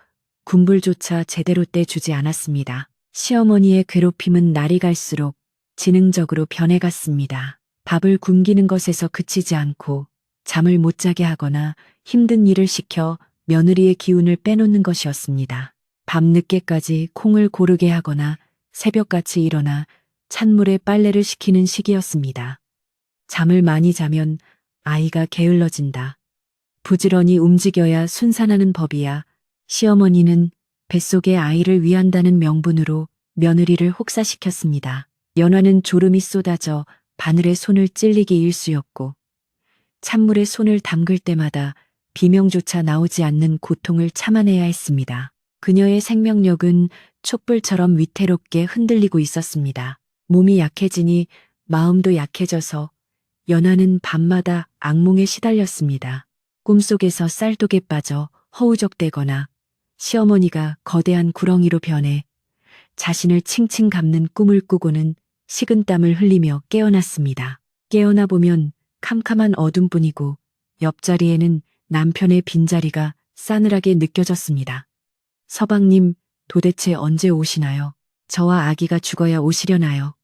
군불조차 제대로 떼주지 않았습니다. 시어머니의 괴롭힘은 날이 갈수록 지능적으로 변해갔습니다. 밥을 굶기는 것에서 그치지 않고 잠을 못 자게 하거나 힘든 일을 시켜 며느리의 기운을 빼놓는 것이었습니다. 밤늦게까지 콩을 고르게 하거나 새벽같이 일어나 찬물에 빨래를 시키는 시기였습니다. 잠을 많이 자면 아이가 게을러진다. 부지런히 움직여야 순산하는 법이야. 시어머니는 뱃속에 아이를 위한다는 명분으로 며느리를 혹사시켰습니다. 연화는 졸음이 쏟아져 바늘에 손을 찔리기 일쑤였고 찬물에 손을 담글 때마다 비명조차 나오지 않는 고통을 참아내야 했습니다. 그녀의 생명력은 촛불처럼 위태롭게 흔들리고 있었습니다. 몸이 약해지니 마음도 약해져서 연화는 밤마다 악몽에 시달렸습니다. 꿈속에서 쌀독에 빠져 허우적대거나 시어머니가 거대한 구렁이로 변해 자신을 칭칭 감는 꿈을 꾸고는 식은땀을 흘리며 깨어났습니다. 깨어나 보면 캄캄한 어둠뿐이고 옆자리에는 남편의 빈자리가 싸늘하게 느껴졌습니다. 서방님, 도대체 언제 오시나요? 저와 아기가 죽어야 오시려나요?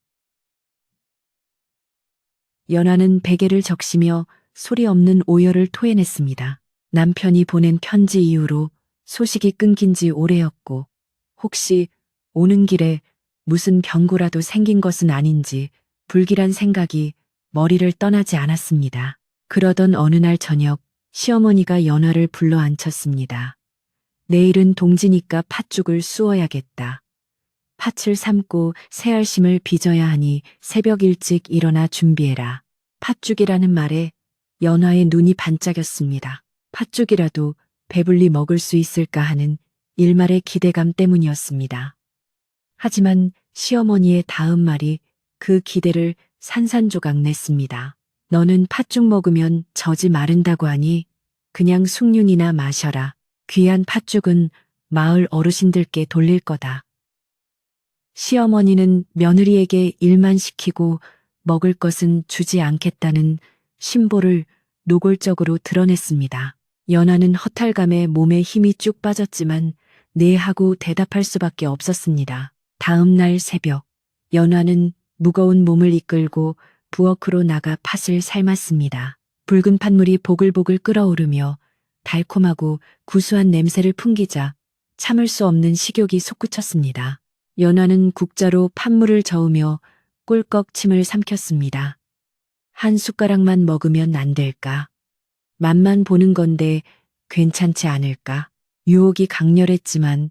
연화는 베개를 적시며 소리 없는 오열을 토해냈습니다. 남편이 보낸 편지 이후로 소식이 끊긴 지 오래였고 혹시 오는 길에 무슨 병고라도 생긴 것은 아닌지 불길한 생각이 머리를 떠나지 않았습니다. 그러던 어느 날 저녁 시어머니가 연화를 불러 앉혔습니다. 내일은 동지니까 팥죽을 쑤어야겠다. 팥을 삶고 새알심을 빚어야 하니 새벽 일찍 일어나 준비해라. 팥죽이라는 말에 연화의 눈이 반짝였습니다. 팥죽이라도 배불리 먹을 수 있을까 하는 일말의 기대감 때문이었습니다. 하지만 시어머니의 다음 말이 그 기대를 산산조각 냈습니다. 너는 팥죽 먹으면 젖이 마른다고 하니 그냥 숭늉이나 마셔라. 귀한 팥죽은 마을 어르신들께 돌릴 거다. 시어머니는 며느리에게 일만 시키고 먹을 것은 주지 않겠다는 심보를 노골적으로 드러냈습니다. 연화는 허탈감에 몸에 힘이 쭉 빠졌지만 네 하고 대답할 수밖에 없었습니다. 다음 날 새벽, 연화는 무거운 몸을 이끌고 부엌으로 나가 팥을 삶았습니다. 붉은 팥물이 보글보글 끓어오르며 달콤하고 구수한 냄새를 풍기자 참을 수 없는 식욕이 솟구쳤습니다. 연화는 국자로 팥물을 저으며 꿀꺽 침을 삼켰습니다. 한 숟가락만 먹으면 안 될까? 맛만 보는 건데 괜찮지 않을까? 유혹이 강렬했지만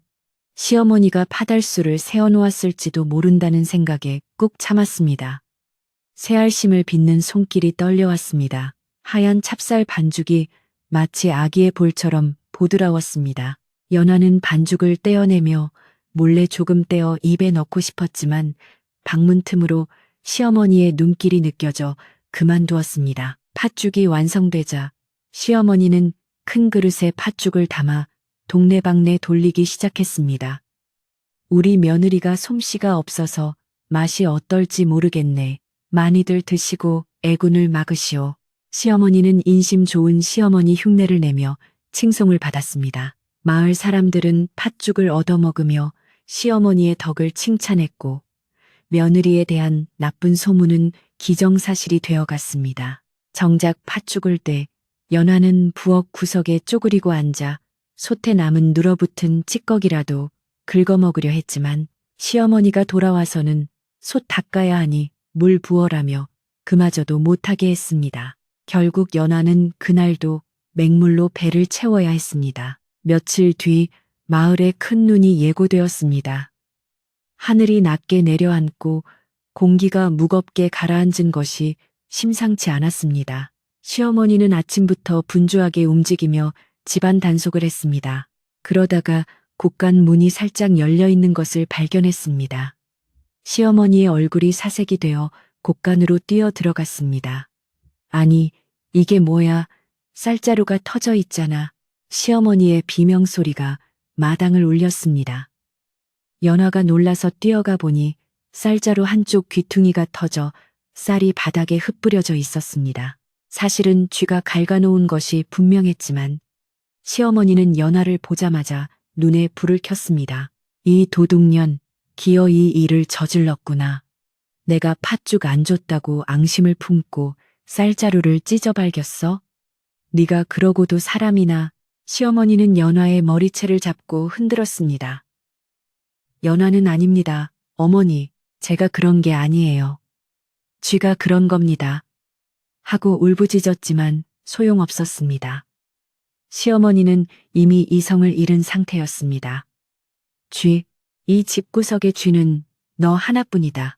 시어머니가 파달수를 세워놓았을지도 모른다는 생각에 꾹 참았습니다. 새알심을 빚는 손길이 떨려왔습니다. 하얀 찹쌀 반죽이 마치 아기의 볼처럼 보드라웠습니다. 연화는 반죽을 떼어내며 몰래 조금 떼어 입에 넣고 싶었지만 방문 틈으로 시어머니의 눈길이 느껴져 그만두었습니다. 팥죽이 완성되자 시어머니는 큰 그릇에 팥죽을 담아 동네방네 돌리기 시작했습니다. 우리 며느리가 솜씨가 없어서 맛이 어떨지 모르겠네. 많이들 드시고 애군을 막으시오. 시어머니는 인심 좋은 시어머니 흉내를 내며 칭송을 받았습니다. 마을 사람들은 팥죽을 얻어먹으며 시어머니의 덕을 칭찬했고 며느리에 대한 나쁜 소문은 기정사실이 되어갔습니다. 정작 팥죽을 때 연화는 부엌 구석에 쪼그리고 앉아 솥에 남은 눌어붙은 찌꺼기라도 긁어먹으려 했지만 시어머니가 돌아와서는 솥 닦아야 하니 물 부어라며 그마저도 못하게 했습니다. 결국 연화는 그날도 맹물로 배를 채워야 했습니다. 며칠 뒤 마을에 큰 눈이 예고되었습니다. 하늘이 낮게 내려앉고 공기가 무겁게 가라앉은 것이 심상치 않았습니다. 시어머니는 아침부터 분주하게 움직이며 집안 단속을 했습니다. 그러다가 곳간 문이 살짝 열려 있는 것을 발견했습니다. 시어머니의 얼굴이 사색이 되어 곳간으로 뛰어 들어갔습니다. 아니, 이게 뭐야? 쌀자루가 터져 있잖아. 시어머니의 비명소리가 마당을 울렸습니다. 연화가 놀라서 뛰어가 보니 쌀자루 한쪽 귀퉁이가 터져 쌀이 바닥에 흩뿌려져 있었습니다. 사실은 쥐가 갉아놓은 것이 분명했지만 시어머니는 연화를 보자마자 눈에 불을 켰습니다. 이 도둑년, 기어 이 일을 저질렀구나. 내가 팥죽 안 줬다고 앙심을 품고 쌀자루를 찢어발겼어? 네가 그러고도 사람이나. 시어머니는 연화의 머리채를 잡고 흔들었습니다. 연화는 아닙니다. 어머니, 제가 그런 게 아니에요. 쥐가 그런 겁니다. 하고 울부짖었지만 소용없었습니다. 시어머니는 이미 이성을 잃은 상태였습니다. 쥐, 이 집구석의 쥐는 너 하나뿐이다.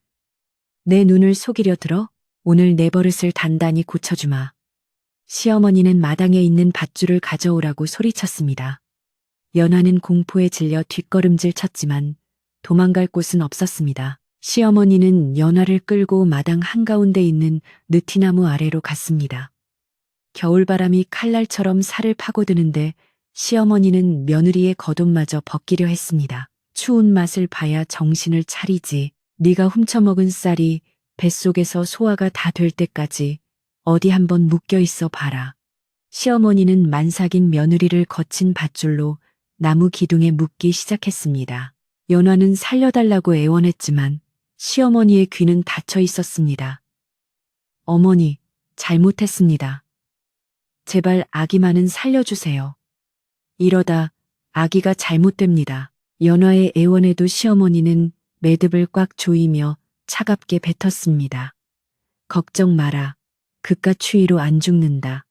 내 눈을 속이려 들어? 오늘 내 버릇을 단단히 고쳐주마. 시어머니는 마당에 있는 밧줄을 가져오라고 소리쳤습니다. 연화는 공포에 질려 뒷걸음질 쳤지만 도망갈 곳은 없었습니다. 시어머니는 연화를 끌고 마당 한가운데 있는 느티나무 아래로 갔습니다. 겨울바람이 칼날처럼 살을 파고드는데 시어머니는 며느리의 겉옷마저 벗기려 했습니다. 추운 맛을 봐야 정신을 차리지. 네가 훔쳐먹은 쌀이 뱃속에서 소화가 다 될 때까지 어디 한번 묶여 있어 봐라. 시어머니는 만삭인 며느리를 거친 밧줄로 나무 기둥에 묶기 시작했습니다. 연화는 살려달라고 애원했지만 시어머니의 귀는 닫혀 있었습니다. 어머니, 잘못했습니다. 제발 아기만은 살려주세요. 이러다 아기가 잘못됩니다. 연화의 애원에도 시어머니는 매듭을 꽉 조이며 차갑게 뱉었습니다. 걱정 마라. 그깟 추위로 안 죽는다.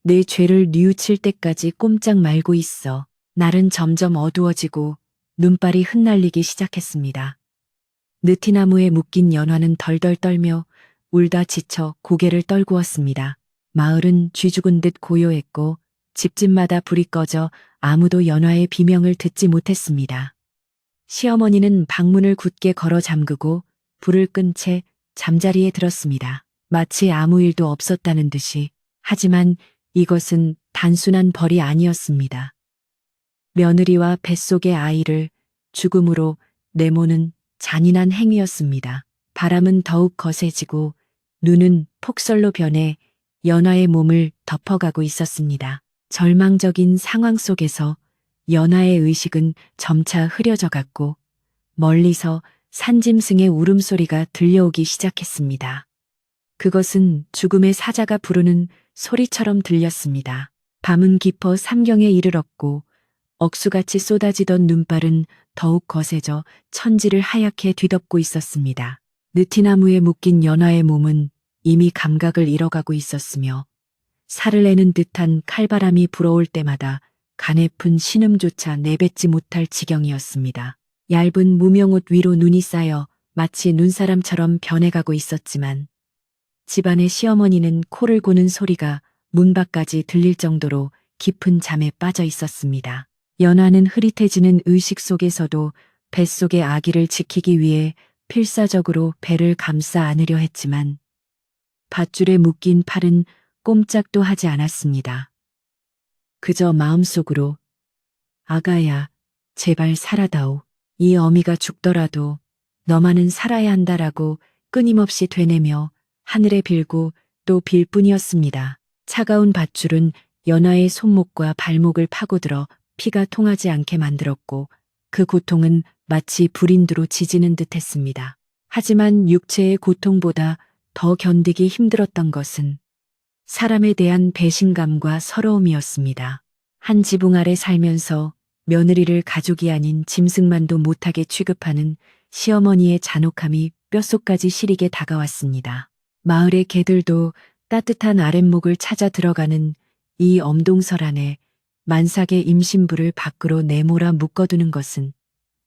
내 죄를 뉘우칠 때까지 꼼짝 말고 있어. 날은 점점 어두워지고 눈발이 흩날리기 시작했습니다. 느티나무에 묶인 연화는 덜덜 떨며 울다 지쳐 고개를 떨구었습니다. 마을은 쥐 죽은 듯 고요했고 집집마다 불이 꺼져 아무도 연화의 비명을 듣지 못했습니다. 시어머니는 방문을 굳게 걸어 잠그고 불을 끈 채 잠자리에 들었습니다. 마치 아무 일도 없었다는 듯이. 하지만 이것은 단순한 벌이 아니었습니다. 며느리와 뱃속의 아이를 죽음으로 내모는 잔인한 행위였습니다. 바람은 더욱 거세지고 눈은 폭설로 변해 연화의 몸을 덮어가고 있었습니다. 절망적인 상황 속에서 연화의 의식은 점차 흐려져 갔고 멀리서 산짐승의 울음소리가 들려오기 시작했습니다. 그것은 죽음의 사자가 부르는 소리처럼 들렸습니다. 밤은 깊어 삼경에 이르렀고 억수같이 쏟아지던 눈발은 더욱 거세져 천지를 하얗게 뒤덮고 있었습니다. 느티나무에 묶인 연화의 몸은 이미 감각을 잃어가고 있었으며 살을 내는 듯한 칼바람이 불어올 때마다 가냘픈 신음조차 내뱉지 못할 지경이었습니다. 얇은 무명옷 위로 눈이 쌓여 마치 눈사람처럼 변해가고 있었지만 집안의 시어머니는 코를 고는 소리가 문 밖까지 들릴 정도로 깊은 잠에 빠져 있었습니다. 연화는 흐릿해지는 의식 속에서도 뱃속의 아기를 지키기 위해 필사적으로 배를 감싸 안으려 했지만 밧줄에 묶인 팔은 꼼짝도 하지 않았습니다. 그저 마음속으로 아가야, 제발 살아다오. 이 어미가 죽더라도 너만은 살아야 한다라고 끊임없이 되뇌며 하늘에 빌고 또 빌 뿐이었습니다. 차가운 밧줄은 연화의 손목과 발목을 파고들어 피가 통하지 않게 만들었고 그 고통은 마치 불인두로 지지는 듯 했습니다. 하지만 육체의 고통보다 더 견디기 힘들었던 것은 사람에 대한 배신감과 서러움이었습니다. 한 지붕 아래 살면서 며느리를 가족이 아닌 짐승만도 못하게 취급하는 시어머니의 잔혹함이 뼛속까지 시리게 다가왔습니다. 마을의 개들도 따뜻한 아랫목을 찾아 들어가는 이 엄동설 안에 만삭의 임신부를 밖으로 내몰아 묶어두는 것은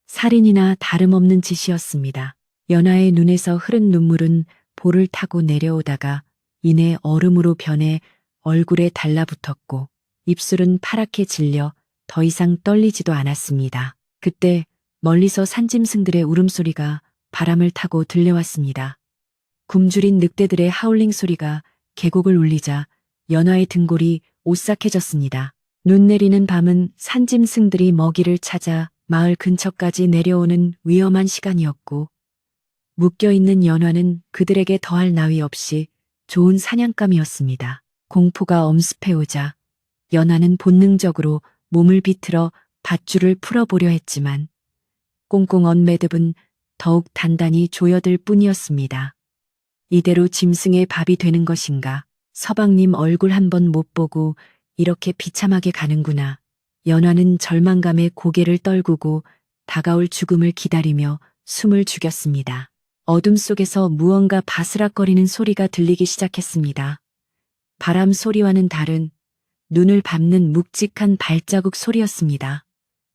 살인이나 다름없는 짓이었습니다. 연하의 눈에서 흐른 눈물은 볼을 타고 내려오다가 이내 얼음으로 변해 얼굴에 달라붙었고 입술은 파랗게 질려 더 이상 떨리지도 않았습니다. 그때 멀리서 산짐승들의 울음소리가 바람을 타고 들려왔습니다. 굶주린 늑대들의 하울링 소리가 계곡을 울리자 연화의 등골이 오싹해졌습니다. 눈 내리는 밤은 산짐승들이 먹이를 찾아 마을 근처까지 내려오는 위험한 시간이었고 묶여있는 연화는 그들에게 더할 나위 없이 좋은 사냥감이었습니다. 공포가 엄습해오자 연화는 본능적으로 몸을 비틀어 밧줄을 풀어보려 했지만 꽁꽁 언 매듭은 더욱 단단히 조여들 뿐이었습니다. 이대로 짐승의 밥이 되는 것인가? 서방님 얼굴 한번 못 보고 이렇게 비참하게 가는구나. 연화는 절망감에 고개를 떨구고 다가올 죽음을 기다리며 숨을 죽였습니다. 어둠 속에서 무언가 바스락거리는 소리가 들리기 시작했습니다. 바람 소리와는 다른 눈을 밟는 묵직한 발자국 소리였습니다.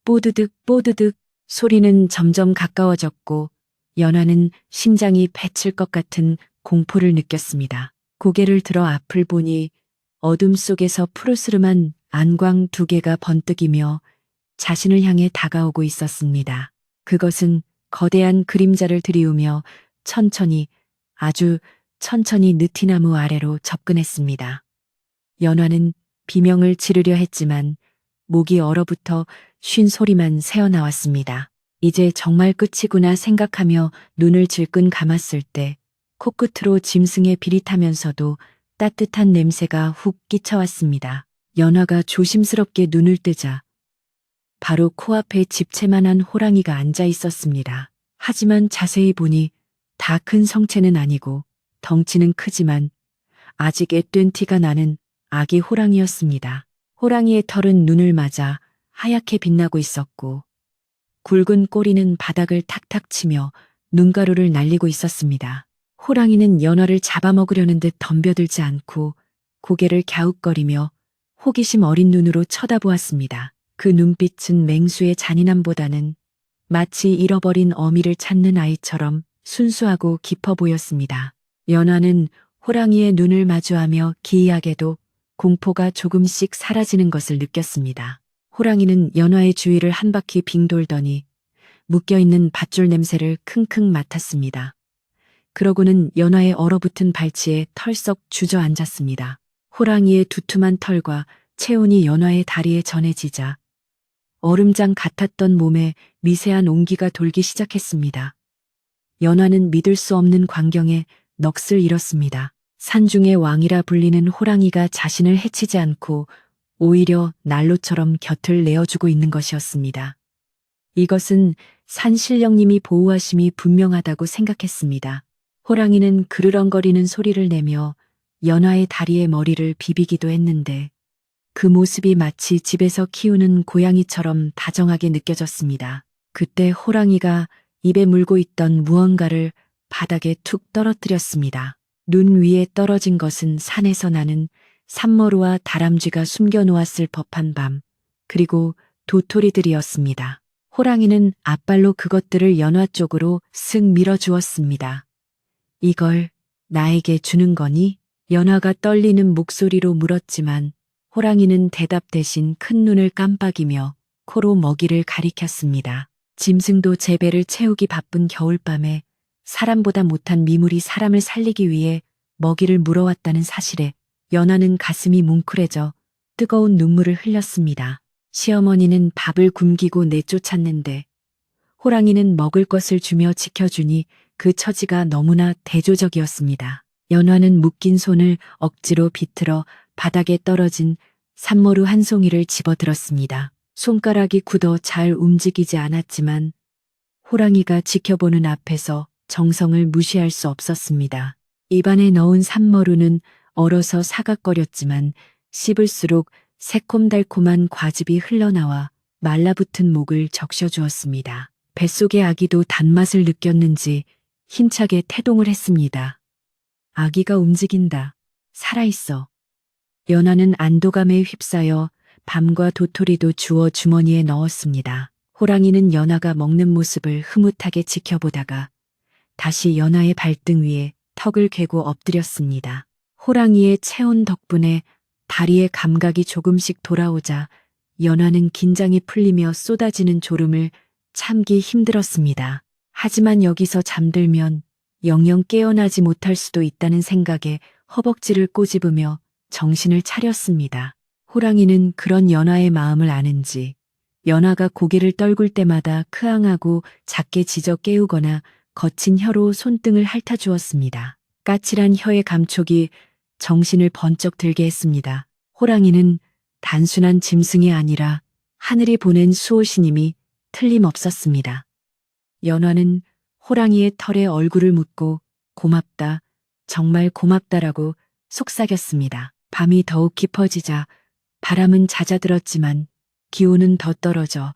뽀드득 뽀드득 소리는 점점 가까워졌고 연화는 심장이 맺힐 것 같은 공포를 느꼈습니다. 고개를 들어 앞을 보니 어둠 속에서 푸르스름한 안광 두 개가 번뜩이며 자신을 향해 다가오고 있었습니다. 그것은 거대한 그림자를 들이우며 천천히, 아주 천천히 느티나무 아래로 접근했습니다. 연화는 비명을 지르려 했지만 목이 얼어붙어 쉰 소리만 새어나왔습니다. 이제 정말 끝이구나 생각하며 눈을 질끈 감았을 때 코끝으로 짐승의 비릿하면서도 따뜻한 냄새가 훅 끼쳐왔습니다. 연화가 조심스럽게 눈을 뜨자 바로 코앞에 집채만한 호랑이가 앉아 있었습니다. 하지만 자세히 보니 다 큰 성체는 아니고 덩치는 크지만 아직 앳된 티가 나는 아기 호랑이였습니다. 호랑이의 털은 눈을 맞아 하얗게 빛나고 있었고 굵은 꼬리는 바닥을 탁탁 치며 눈가루를 날리고 있었습니다. 호랑이는 연화를 잡아먹으려는 듯 덤벼들지 않고 고개를 갸웃거리며 호기심 어린 눈으로 쳐다보았습니다. 그 눈빛은 맹수의 잔인함보다는 마치 잃어버린 어미를 찾는 아이처럼 순수하고 깊어 보였습니다. 연화는 호랑이의 눈을 마주하며 기이하게도 공포가 조금씩 사라지는 것을 느꼈습니다. 호랑이는 연화의 주위를 한 바퀴 빙 돌더니 묶여있는 밧줄 냄새를 킁킁 맡았습니다. 그러고는 연화의 얼어붙은 발치에 털썩 주저앉았습니다. 호랑이의 두툼한 털과 체온이 연화의 다리에 전해지자 얼음장 같았던 몸에 미세한 온기가 돌기 시작했습니다. 연화는 믿을 수 없는 광경에 넋을 잃었습니다. 산중의 왕이라 불리는 호랑이가 자신을 해치지 않고 오히려 난로처럼 곁을 내어주고 있는 것이었습니다. 이것은 산신령님이 보호하심이 분명하다고 생각했습니다. 호랑이는 그르렁거리는 소리를 내며 연화의 다리에 머리를 비비기도 했는데 그 모습이 마치 집에서 키우는 고양이처럼 다정하게 느껴졌습니다. 그때 호랑이가 입에 물고 있던 무언가를 바닥에 툭 떨어뜨렸습니다. 눈 위에 떨어진 것은 산에서 나는 산머루와 다람쥐가 숨겨놓았을 법한 밤 그리고 도토리들이었습니다. 호랑이는 앞발로 그것들을 연화 쪽으로 슥 밀어주었습니다. 이걸 나에게 주는 거니? 연화가 떨리는 목소리로 물었지만 호랑이는 대답 대신 큰 눈을 깜빡이며 코로 먹이를 가리켰습니다. 짐승도 제 배를 채우기 바쁜 겨울밤에 사람보다 못한 미물이 사람을 살리기 위해 먹이를 물어왔다는 사실에 연화는 가슴이 뭉클해져 뜨거운 눈물을 흘렸습니다. 시어머니는 밥을 굶기고 내쫓았는데 호랑이는 먹을 것을 주며 지켜주니 그 처지가 너무나 대조적이었습니다. 연화는 묶인 손을 억지로 비틀어 바닥에 떨어진 산머루 한 송이를 집어들었습니다. 손가락이 굳어 잘 움직이지 않았지만 호랑이가 지켜보는 앞에서 정성을 무시할 수 없었습니다. 입안에 넣은 산머루는 얼어서 사각거렸지만 씹을수록 새콤달콤한 과즙이 흘러나와 말라붙은 목을 적셔주었습니다. 뱃속의 아기도 단맛을 느꼈는지 힘차게 태동을 했습니다. 아기가 움직인다. 살아있어. 연화는 안도감에 휩싸여 밤과 도토리도 주워 주머니에 넣었습니다. 호랑이는 연화가 먹는 모습을 흐뭇하게 지켜보다가 다시 연화의 발등 위에 턱을 괴고 엎드렸습니다. 호랑이의 체온 덕분에 다리의 감각이 조금씩 돌아오자 연화는 긴장이 풀리며 쏟아지는 졸음을 참기 힘들었습니다. 하지만 여기서 잠들면 영영 깨어나지 못할 수도 있다는 생각에 허벅지를 꼬집으며 정신을 차렸습니다. 호랑이는 그런 연화의 마음을 아는지 연화가 고개를 떨굴 때마다 크앙하고 작게 짖어 깨우거나 거친 혀로 손등을 핥아주었습니다. 까칠한 혀의 감촉이 정신을 번쩍 들게 했습니다. 호랑이는 단순한 짐승이 아니라 하늘이 보낸 수호신임이 틀림없었습니다. 연화는 호랑이의 털에 얼굴을 묻고 고맙다, 정말 고맙다라고 속삭였습니다. 밤이 더욱 깊어지자 바람은 잦아들었지만 기온은 더 떨어져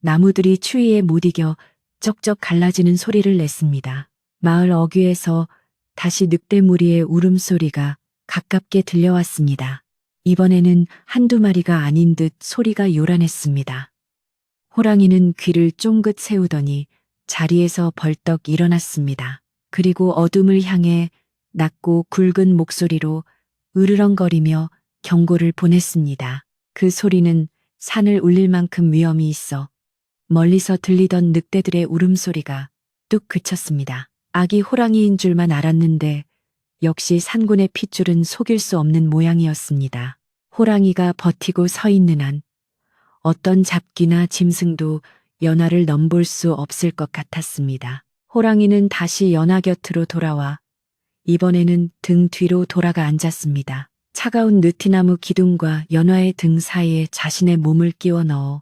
나무들이 추위에 못 이겨 쩍쩍 갈라지는 소리를 냈습니다. 마을 어귀에서 다시 늑대 무리의 울음소리가 가깝게 들려왔습니다. 이번에는 한두 마리가 아닌 듯 소리가 요란했습니다. 호랑이는 귀를 쫑긋 세우더니 자리에서 벌떡 일어났습니다. 그리고 어둠을 향해 낮고 굵은 목소리로 으르렁거리며 경고를 보냈습니다. 그 소리는 산을 울릴 만큼 위험이 있어 멀리서 들리던 늑대들의 울음소리가 뚝 그쳤습니다. 아기 호랑이인 줄만 알았는데 역시 산군의 핏줄은 속일 수 없는 모양이었습니다. 호랑이가 버티고 서 있는 한 어떤 잡기나 짐승도 연화를 넘볼 수 없을 것 같았습니다. 호랑이는 다시 연화 곁으로 돌아와 이번에는 등 뒤로 돌아가 앉았습니다. 차가운 느티나무 기둥과 연화의 등 사이에 자신의 몸을 끼워 넣어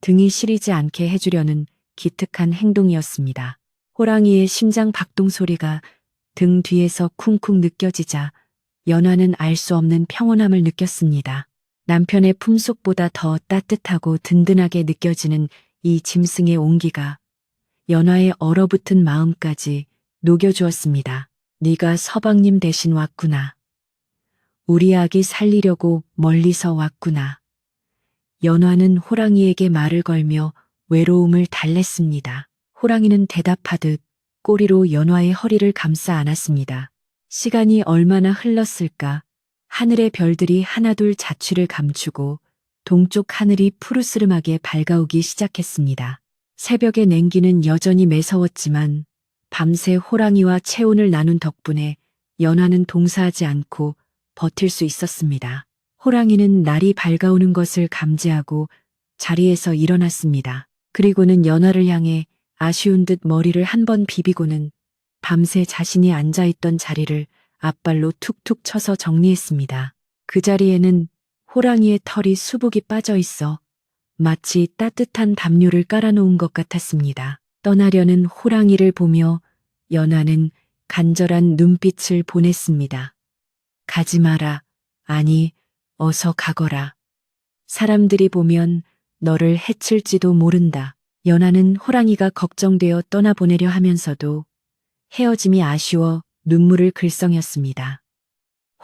등이 시리지 않게 해주려는 기특한 행동이었습니다. 호랑이의 심장 박동 소리가 등 뒤에서 쿵쿵 느껴지자 연화는 알 수 없는 평온함을 느꼈습니다. 남편의 품속보다 더 따뜻하고 든든하게 느껴지는 이 짐승의 온기가 연화의 얼어붙은 마음까지 녹여주었습니다. 네가 서방님 대신 왔구나. 우리 아기 살리려고 멀리서 왔구나. 연화는 호랑이에게 말을 걸며 외로움을 달랬습니다. 호랑이는 대답하듯 꼬리로 연화의 허리를 감싸 안았습니다. 시간이 얼마나 흘렀을까? 하늘의 별들이 하나둘 자취를 감추고 동쪽 하늘이 푸르스름하게 밝아오기 시작했습니다. 새벽의 냉기는 여전히 매서웠지만 밤새 호랑이와 체온을 나눈 덕분에 연화는 동사하지 않고 버틸 수 있었습니다. 호랑이는 날이 밝아오는 것을 감지하고 자리에서 일어났습니다. 그리고는 연화를 향해 아쉬운 듯 머리를 한 번 비비고는 밤새 자신이 앉아있던 자리를 앞발로 툭툭 쳐서 정리했습니다. 그 자리에는 호랑이의 털이 수북이 빠져 있어 마치 따뜻한 담요를 깔아놓은 것 같았습니다. 떠나려는 호랑이를 보며 연화는 간절한 눈빛을 보냈습니다. 가지 마라. 아니, 어서 가거라. 사람들이 보면 너를 해칠지도 모른다. 연화는 호랑이가 걱정되어 떠나보내려 하면서도 헤어짐이 아쉬워 눈물을 글썽였습니다.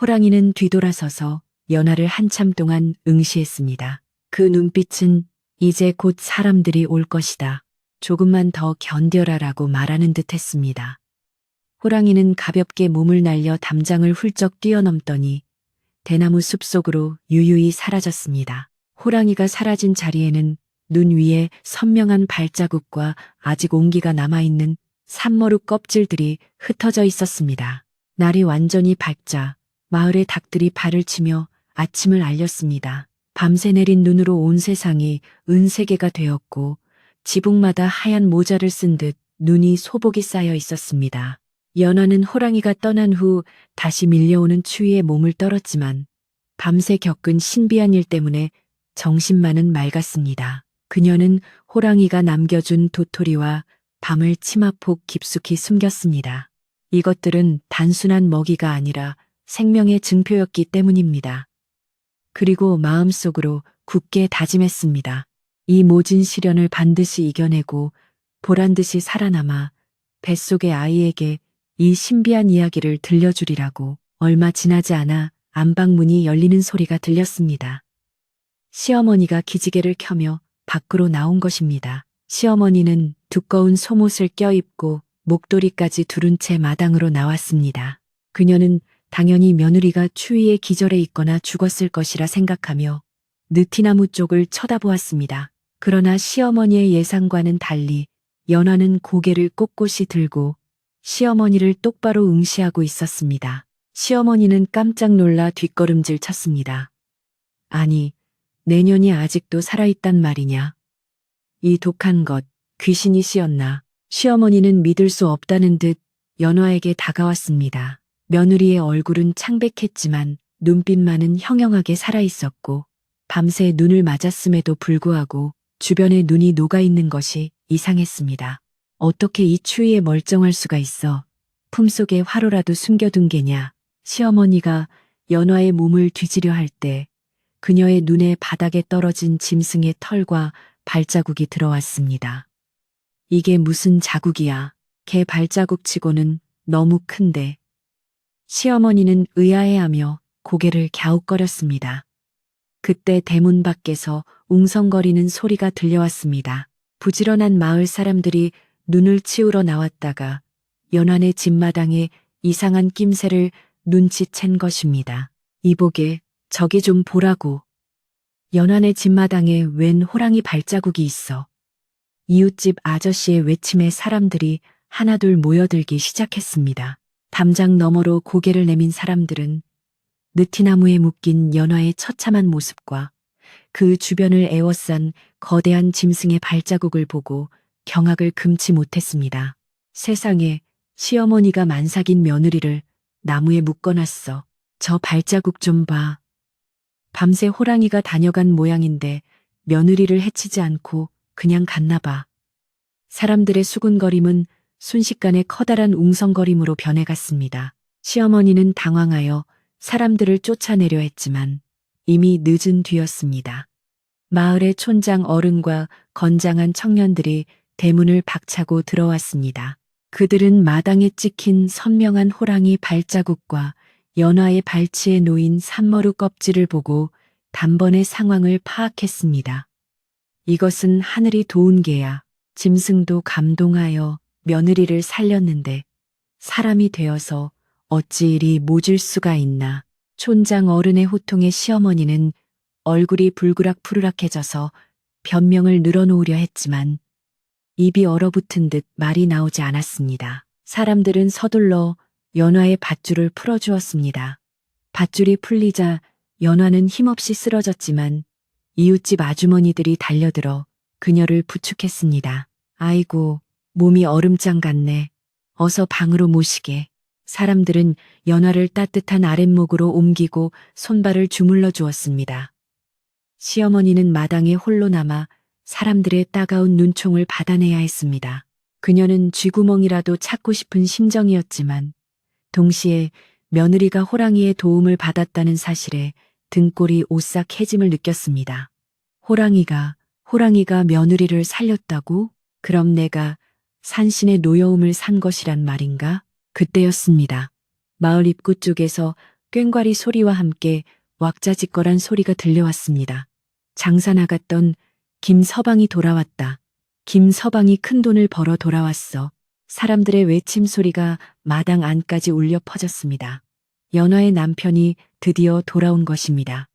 호랑이는 뒤돌아서서 연화를 한참 동안 응시했습니다. 그 눈빛은 이제 곧 사람들이 올 것이다. 조금만 더 견뎌라라고 말하는 듯 했습니다. 호랑이는 가볍게 몸을 날려 담장을 훌쩍 뛰어넘더니 대나무 숲 속으로 유유히 사라졌습니다. 호랑이가 사라진 자리에는 눈 위에 선명한 발자국과 아직 온기가 남아있는 산머루 껍질들이 흩어져 있었습니다. 날이 완전히 밝자 마을의 닭들이 발을 치며 아침을 알렸습니다. 밤새 내린 눈으로 온 세상이 은세계가 되었고 지붕마다 하얀 모자를 쓴 듯 눈이 소복이 쌓여 있었습니다. 연화는 호랑이가 떠난 후 다시 밀려오는 추위에 몸을 떨었지만 밤새 겪은 신비한 일 때문에 정신만은 맑았습니다. 그녀는 호랑이가 남겨준 도토리와 밤을 치마폭 깊숙이 숨겼습니다. 이것들은 단순한 먹이가 아니라 생명의 증표였기 때문입니다. 그리고 마음속으로 굳게 다짐했습니다. 이 모진 시련을 반드시 이겨내고 보란듯이 살아남아 뱃속의 아이에게 이 신비한 이야기를 들려주리라고. 얼마 지나지 않아 안방문이 열리는 소리가 들렸습니다. 시어머니가 기지개를 켜며 밖으로 나온 것입니다. 시어머니는 두꺼운 속옷을 껴입고 목도리까지 두른 채 마당으로 나왔습니다. 그녀는 당연히 며느리가 추위에 기절해 있거나 죽었을 것이라 생각하며 느티나무 쪽을 쳐다보았습니다. 그러나 시어머니의 예상과는 달리 연화는 고개를 꼿꼿이 들고 시어머니를 똑바로 응시하고 있었습니다. 시어머니는 깜짝 놀라 뒷걸음질 쳤습니다. 아니, 내년이 아직도 살아있단 말이냐? 이 독한 것, 귀신이 씌었나? 시어머니는 믿을 수 없다는 듯 연화에게 다가왔습니다. 며느리의 얼굴은 창백했지만 눈빛만은 형형하게 살아있었고 밤새 눈을 맞았음에도 불구하고 주변에 눈이 녹아있는 것이 이상했습니다. 어떻게 이 추위에 멀쩡할 수가 있어? 품속에 화로라도 숨겨둔 게냐? 시어머니가 연화의 몸을 뒤지려 할 때 그녀의 눈에 바닥에 떨어진 짐승의 털과 발자국이 들어왔습니다. 이게 무슨 자국이야? 개 발자국치고는 너무 큰데. 시어머니는 의아해하며 고개를 갸웃거렸습니다. 그때 대문 밖에서 웅성거리는 소리가 들려왔습니다. 부지런한 마을 사람들이 눈을 치우러 나왔다가 연안의 집마당에 이상한 낌새를 눈치챈 것입니다. 이보게, 저기 좀 보라고. 연안의 집마당에 웬 호랑이 발자국이 있어. 이웃집 아저씨의 외침에 사람들이 하나둘 모여들기 시작했습니다. 담장 너머로 고개를 내민 사람들은 느티나무에 묶인 연화의 처참한 모습과 그 주변을 에워싼 거대한 짐승의 발자국을 보고 경악을 금치 못했습니다. 세상에, 시어머니가 만삭인 며느리를 나무에 묶어놨어. 저 발자국 좀 봐. 밤새 호랑이가 다녀간 모양인데 며느리를 해치지 않고 그냥 갔나 봐. 사람들의 수군거림은 순식간에 커다란 웅성거림으로 변해갔습니다. 시어머니는 당황하여 사람들을 쫓아내려 했지만 이미 늦은 뒤였습니다. 마을의 촌장 어른과 건장한 청년들이 대문을 박차고 들어왔습니다. 그들은 마당에 찍힌 선명한 호랑이 발자국과 연화의 발치에 놓인 산머루 껍질을 보고 단번에 상황을 파악했습니다. 이것은 하늘이 도운 게야. 짐승도 감동하여 며느리를 살렸는데 사람이 되어서 어찌 이리 모질 수가 있나. 촌장 어른의 호통에 시어머니는 얼굴이 불그락푸르락해져서 변명을 늘어놓으려 했지만 입이 얼어붙은 듯 말이 나오지 않았습니다. 사람들은 서둘러 연화의 밧줄을 풀어주었습니다. 밧줄이 풀리자 연화는 힘없이 쓰러졌지만 이웃집 아주머니들이 달려들어 그녀를 부축했습니다. 아이고, 몸이 얼음장 같네. 어서 방으로 모시게. 사람들은 연화를 따뜻한 아랫목으로 옮기고 손발을 주물러 주었습니다. 시어머니는 마당에 홀로 남아 사람들의 따가운 눈총을 받아내야 했습니다. 그녀는 쥐구멍이라도 찾고 싶은 심정이었지만 동시에 며느리가 호랑이의 도움을 받았다는 사실에 등골이 오싹해짐을 느꼈습니다. 호랑이가 며느리를 살렸다고? 그럼 내가 산신의 노여움을 산 것이란 말인가? 그때였습니다. 마을 입구 쪽에서 꽹과리 소리와 함께 왁자지껄한 소리가 들려왔습니다. 장사 나갔던 김서방이 돌아왔다. 김서방이 큰돈을 벌어 돌아왔어. 사람들의 외침 소리가 마당 안까지 울려 퍼졌습니다. 연화의 남편이 드디어 돌아온 것입니다.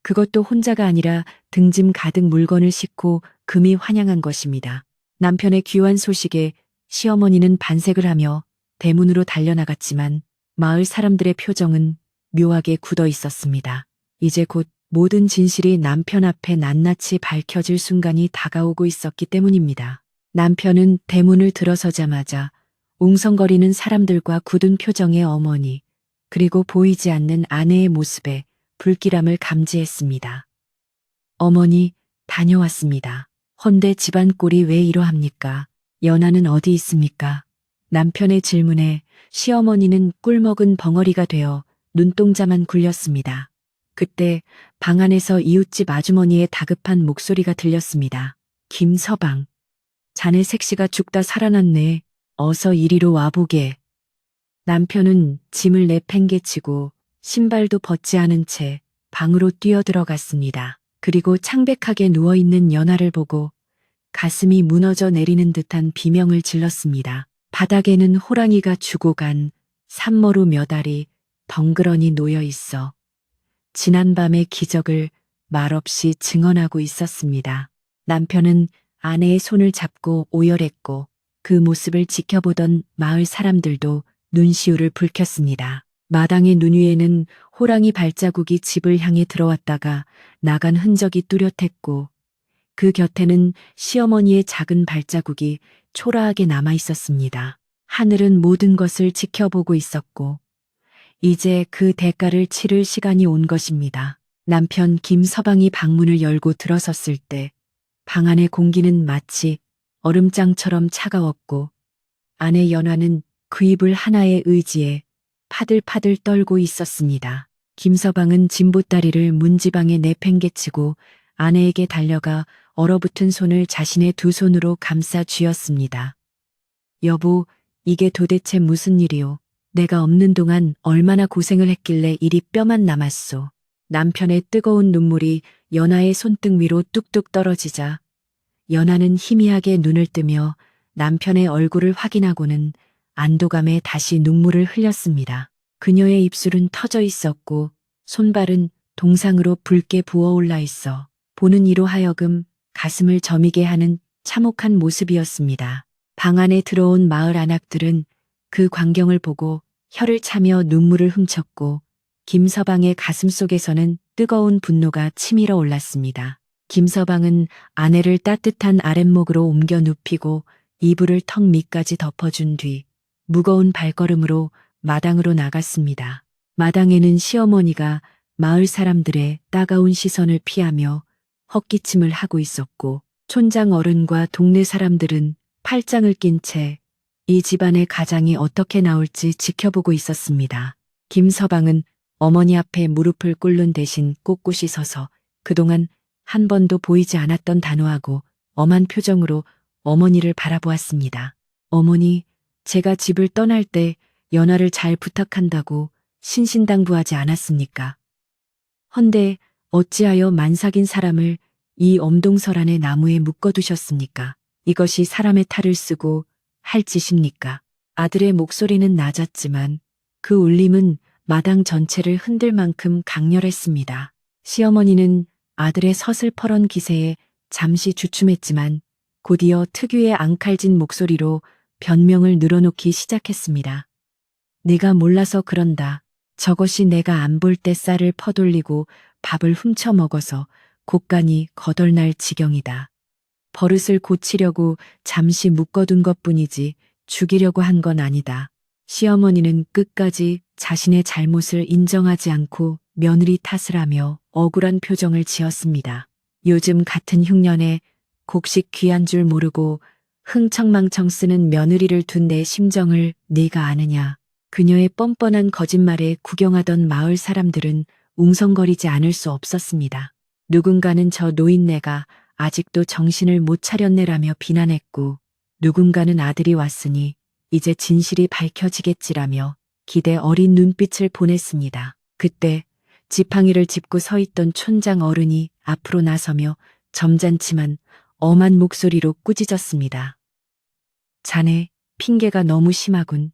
그것도 혼자가 아니라 등짐 가득 물건을 싣고 금이 환영한 것입니다. 남편의 귀환 소식에 시어머니는 반색을 하며 대문으로 달려나갔지만 마을 사람들의 표정은 묘하게 굳어 있었습니다. 이제 곧 모든 진실이 남편 앞에 낱낱이 밝혀질 순간이 다가오고 있었기 때문입니다. 남편은 대문을 들어서자마자 웅성거리는 사람들과 굳은 표정의 어머니, 그리고 보이지 않는 아내의 모습에 불길함을 감지했습니다. 어머니, 다녀왔습니다. 헌데 집안 꼴이 왜 이러합니까? 연하는 어디 있습니까? 남편의 질문에 시어머니는 꿀먹은 벙어리가 되어 눈동자만 굴렸습니다. 그때 방 안에서 이웃집 아주머니의 다급한 목소리가 들렸습니다. 김서방, 자네 색시가 죽다 살아났네. 어서 이리로 와보게. 남편은 짐을 내팽개치고 신발도 벗지 않은 채 방으로 뛰어들어갔습니다. 그리고 창백하게 누워있는 연하를 보고 가슴이 무너져 내리는 듯한 비명을 질렀습니다. 바닥에는 호랑이가 주고 간 산머루 몇 알이 덩그러니 놓여 있어 지난밤의 기적을 말없이 증언하고 있었습니다. 남편은 아내의 손을 잡고 오열했고 그 모습을 지켜보던 마을 사람들도 눈시울을 붉혔습니다. 마당의 눈 위에는 호랑이 발자국이 집을 향해 들어왔다가 나간 흔적이 뚜렷했고 그 곁에는 시어머니의 작은 발자국이 초라하게 남아 있었습니다. 하늘은 모든 것을 지켜보고 있었고 이제 그 대가를 치를 시간이 온 것입니다. 남편 김서방이 방문을 열고 들어섰을 때 방 안의 공기는 마치 얼음장처럼 차가웠고 아내 연화는 그 이불 하나의 의지에 파들파들 떨고 있었습니다. 김서방은 진보다리를 문지방에 내팽개치고 아내에게 달려가 얼어붙은 손을 자신의 두 손으로 감싸 쥐었습니다. 여보, 이게 도대체 무슨 일이오? 내가 없는 동안 얼마나 고생을 했길래 이리 뼈만 남았소. 남편의 뜨거운 눈물이 연하의 손등 위로 뚝뚝 떨어지자 연하는 희미하게 눈을 뜨며 남편의 얼굴을 확인하고는 안도감에 다시 눈물을 흘렸습니다. 그녀의 입술은 터져 있었고 손발은 동상으로 붉게 부어올라 있어 보는 이로 하여금 가슴을 저미게 하는 참혹한 모습이었습니다. 방 안에 들어온 마을 안악들은 그 광경을 보고 혀를 차며 눈물을 훔쳤고 김서방의 가슴 속에서는 뜨거운 분노가 치밀어 올랐습니다. 김서방은 아내를 따뜻한 아랫목으로 옮겨 눕히고 이불을 턱 밑까지 덮어준 뒤 무거운 발걸음으로 마당으로 나갔습니다. 마당에는 시어머니가 마을 사람들의 따가운 시선을 피하며 헛기침을 하고 있었고 촌장 어른과 동네 사람들은 팔짱을 낀 채 이 집안의 가장이 어떻게 나올지 지켜보고 있었습니다. 김서방은 어머니 앞에 무릎을 꿇는 대신 꼿꼿이 서서 그동안 한 번도 보이지 않았던 단호하고 엄한 표정으로 어머니를 바라보았습니다. 어머니, 제가 집을 떠날 때 연하를 잘 부탁한다고 신신당부하지 않았습니까? 헌데 어찌하여 만삭인 사람을 이 엄동설 안의 나무에 묶어두셨습니까? 이것이 사람의 탈을 쓰고 할 짓입니까? 아들의 목소리는 낮았지만 그 울림은 마당 전체를 흔들 만큼 강렬했습니다. 시어머니는 아들의 서슬퍼런 기세에 잠시 주춤했지만 곧이어 특유의 앙칼진 목소리로 변명을 늘어놓기 시작했습니다. 네가 몰라서 그런다. 저것이 내가 안 볼 때 쌀을 퍼돌리고 밥을 훔쳐 먹어서 곡간이 거덜날 지경이다. 버릇을 고치려고 잠시 묶어둔 것뿐이지 죽이려고 한 건 아니다. 시어머니는 끝까지 자신의 잘못을 인정하지 않고 며느리 탓을 하며 억울한 표정을 지었습니다. 요즘 같은 흉년에 곡식 귀한 줄 모르고 흥청망청 쓰는 며느리를 둔 내 심정을 네가 아느냐. 그녀의 뻔뻔한 거짓말에 구경하던 마을 사람들은 웅성거리지 않을 수 없었습니다. 누군가는 저 노인네가 아직도 정신을 못 차렸네라며 비난했고 누군가는 아들이 왔으니 이제 진실이 밝혀지겠지라며 기대 어린 눈빛을 보냈습니다. 그때 지팡이를 짚고 서 있던 촌장 어른이 앞으로 나서며 점잖지만 엄한 목소리로 꾸짖었습니다. 자네, 핑계가 너무 심하군.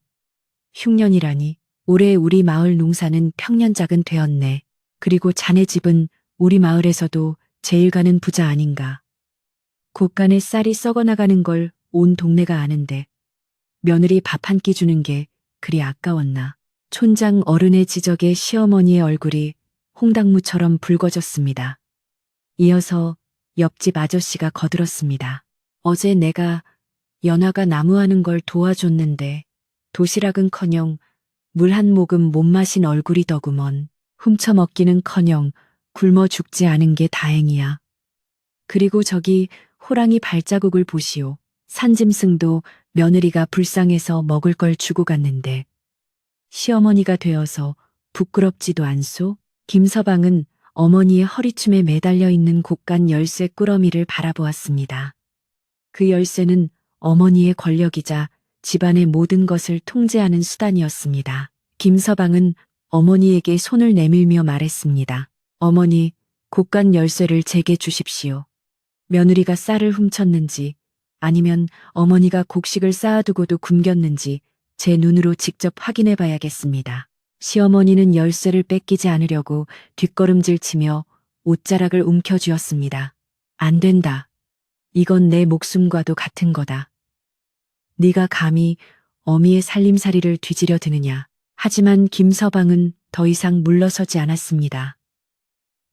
흉년이라니. 올해 우리 마을 농사는 평년작은 되었네. 그리고 자네 집은 우리 마을에서도 제일 가는 부자 아닌가. 곳간에 쌀이 썩어나가는 걸 온 동네가 아는데 며느리 밥 한 끼 주는 게 그리 아까웠나. 촌장 어른의 지적에 시어머니의 얼굴이 홍당무처럼 붉어졌습니다. 이어서 옆집 아저씨가 거들었습니다. 어제 내가 연화가 나무하는 걸 도와줬는데 도시락은커녕 물 한 모금 못 마신 얼굴이더구먼. 훔쳐먹기는커녕 굶어 죽지 않은 게 다행이야. 그리고 저기 호랑이 발자국을 보시오. 산짐승도 며느리가 불쌍해서 먹을 걸 주고 갔는데 시어머니가 되어서 부끄럽지도 않소? 김서방은 어머니의 허리춤에 매달려 있는 곡간 열쇠 꾸러미를 바라보았습니다. 그 열쇠는 어머니의 권력이자 집안의 모든 것을 통제하는 수단이었습니다. 김서방은 어머니에게 손을 내밀며 말했습니다. 어머니, 곡간 열쇠를 제게 주십시오. 며느리가 쌀을 훔쳤는지 아니면 어머니가 곡식을 쌓아두고도 굶겼는지 제 눈으로 직접 확인해 봐야겠습니다. 시어머니는 열쇠를 뺏기지 않으려고 뒷걸음질 치며 옷자락을 움켜쥐었습니다. 안 된다. 이건 내 목숨과도 같은 거다. 네가 감히 어미의 살림살이를 뒤지려 드느냐. 하지만 김서방은 더 이상 물러서지 않았습니다.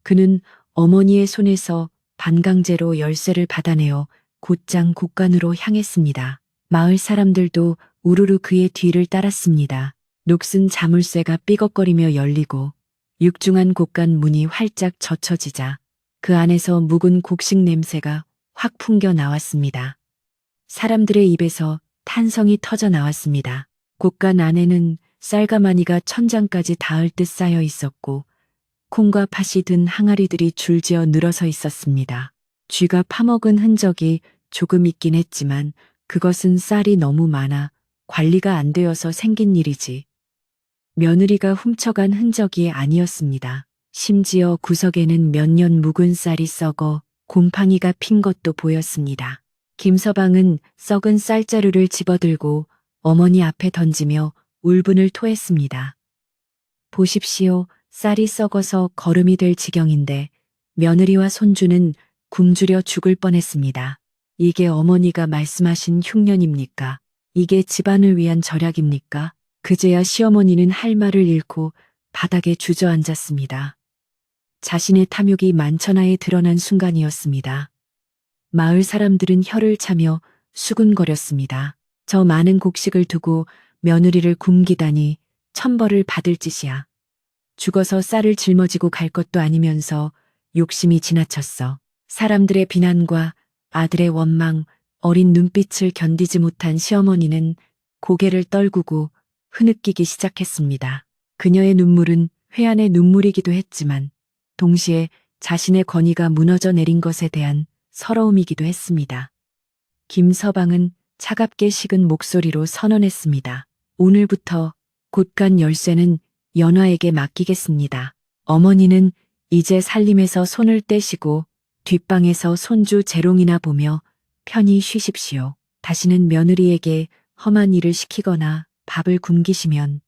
그는 어머니의 손에서 반강제로 열쇠를 받아내어 곧장 곡간으로 향했습니다. 마을 사람들도 우르르 그의 뒤를 따랐습니다. 녹슨 자물쇠가 삐걱거리며 열리고 육중한 곡간 문이 활짝 젖혀지자 그 안에서 묵은 곡식 냄새가 확 풍겨 나왔습니다. 사람들의 입에서 탄성이 터져 나왔습니다. 곡간 안에는 쌀가마니가 천장까지 닿을 듯 쌓여 있었고 콩과 팥이 든 항아리들이 줄지어 늘어서 있었습니다. 쥐가 파먹은 흔적이 조금 있긴 했지만 그것은 쌀이 너무 많아 관리가 안 되어서 생긴 일이지. 며느리가 훔쳐간 흔적이 아니었습니다. 심지어 구석에는 몇 년 묵은 쌀이 썩어 곰팡이가 핀 것도 보였습니다. 김서방은 썩은 쌀자루를 집어들고 어머니 앞에 던지며 울분을 토했습니다. 보십시오. 쌀이 썩어서 거름이 될 지경인데 며느리와 손주는 굶주려 죽을 뻔했습니다. 이게 어머니가 말씀하신 흉년입니까? 이게 집안을 위한 절약입니까? 그제야 시어머니는 할 말을 잃고 바닥에 주저앉았습니다. 자신의 탐욕이 만천하에 드러난 순간이었습니다. 마을 사람들은 혀를 차며 수군거렸습니다. 저 많은 곡식을 두고 며느리를 굶기다니 천벌을 받을 짓이야. 죽어서 쌀을 짊어지고 갈 것도 아니면서 욕심이 지나쳤어. 사람들의 비난과 아들의 원망, 어린 눈빛을 견디지 못한 시어머니는 고개를 떨구고 흐느끼기 시작했습니다. 그녀의 눈물은 회한의 눈물이기도 했지만 동시에 자신의 권위가 무너져 내린 것에 대한 서러움이기도 했습니다. 김서방은 차갑게 식은 목소리로 선언했습니다. 오늘부터 곡간 열쇠는 연화에게 맡기겠습니다. 어머니는 이제 살림에서 손을 떼시고 뒷방에서 손주 재롱이나 보며 편히 쉬십시오. 다시는 며느리에게 험한 일을 시키거나 밥을 굶기시면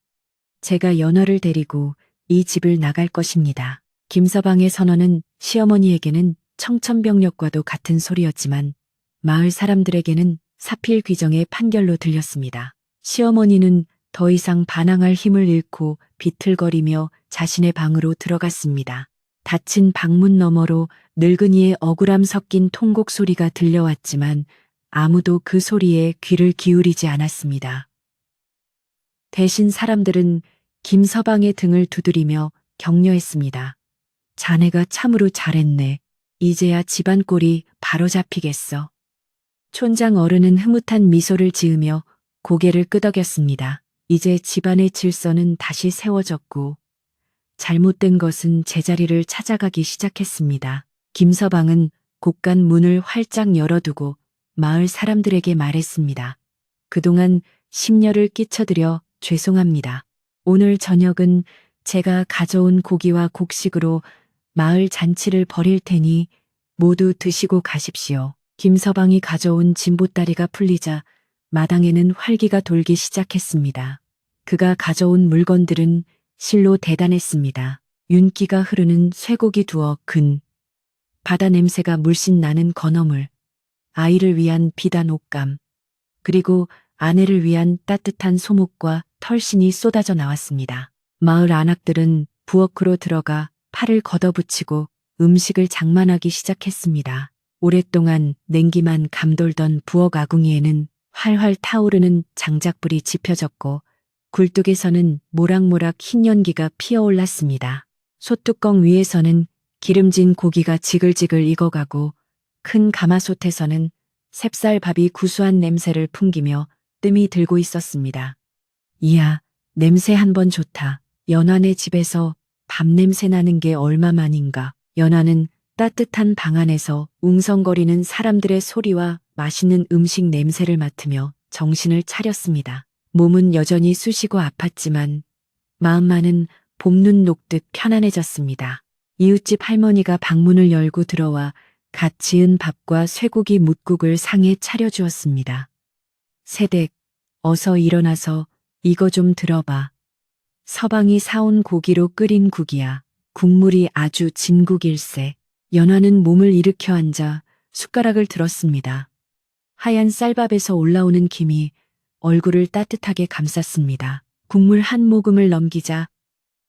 제가 연화를 데리고 이 집을 나갈 것입니다. 김서방의 선언은 시어머니에게는 청천벽력과도 같은 소리였지만 마을 사람들에게는 사필귀정의 판결로 들렸습니다. 시어머니는 더 이상 반항할 힘을 잃고 비틀거리며 자신의 방으로 들어갔습니다. 닫힌 방문 너머로 늙은이의 억울함 섞인 통곡 소리가 들려왔지만 아무도 그 소리에 귀를 기울이지 않았습니다. 대신 사람들은 김서방의 등을 두드리며 격려했습니다. 자네가 참으로 잘했네. 이제야 집안 꼴이 바로잡히겠어. 촌장 어른은 흐뭇한 미소를 지으며 고개를 끄덕였습니다. 이제 집안의 질서는 다시 세워졌고 잘못된 것은 제자리를 찾아가기 시작했습니다. 김서방은 곡간 문을 활짝 열어두고 마을 사람들에게 말했습니다. 그동안 심려를 끼쳐드려 죄송합니다. 오늘 저녁은 제가 가져온 고기와 곡식으로 마을 잔치를 벌일 테니 모두 드시고 가십시오. 김서방이 가져온 진보다리가 풀리자 마당에는 활기가 돌기 시작했습니다. 그가 가져온 물건들은 실로 대단했습니다. 윤기가 흐르는 쇠고기 두어 근, 바다 냄새가 물씬 나는 건어물, 아이를 위한 비단 옷감, 그리고 아내를 위한 따뜻한 소목과 털신이 쏟아져 나왔습니다. 마을 안악들은 부엌으로 들어가 팔을 걷어붙이고 음식을 장만하기 시작했습니다. 오랫동안 냉기만 감돌던 부엌 아궁이에는 활활 타오르는 장작불이 지펴졌고 굴뚝에서는 모락모락 흰 연기가 피어올랐습니다. 솥뚜껑 위에서는 기름진 고기가 지글지글 익어가고 큰 가마솥에서는 셉쌀밥이 구수한 냄새를 풍기며 뜸이 들고 있었습니다. 이야, 냄새 한번 좋다. 연화네 집에서 밥 냄새 나는 게 얼마만인가. 연화는 따뜻한 방 안에서 웅성거리는 사람들의 소리와 맛있는 음식 냄새를 맡으며 정신을 차렸습니다. 몸은 여전히 쑤시고 아팠지만 마음만은 봄눈 녹듯 편안해졌습니다. 이웃집 할머니가 방문을 열고 들어와 갓 지은 밥과 쇠고기 뭇국을 상에 차려주었습니다. 세댁, 어서 일어나서 이거 좀 들어봐. 서방이 사온 고기로 끓인 국이야. 국물이 아주 진국일세. 연화는 몸을 일으켜 앉아 숟가락을 들었습니다. 하얀 쌀밥에서 올라오는 김이 얼굴을 따뜻하게 감쌌습니다. 국물 한 모금을 넘기자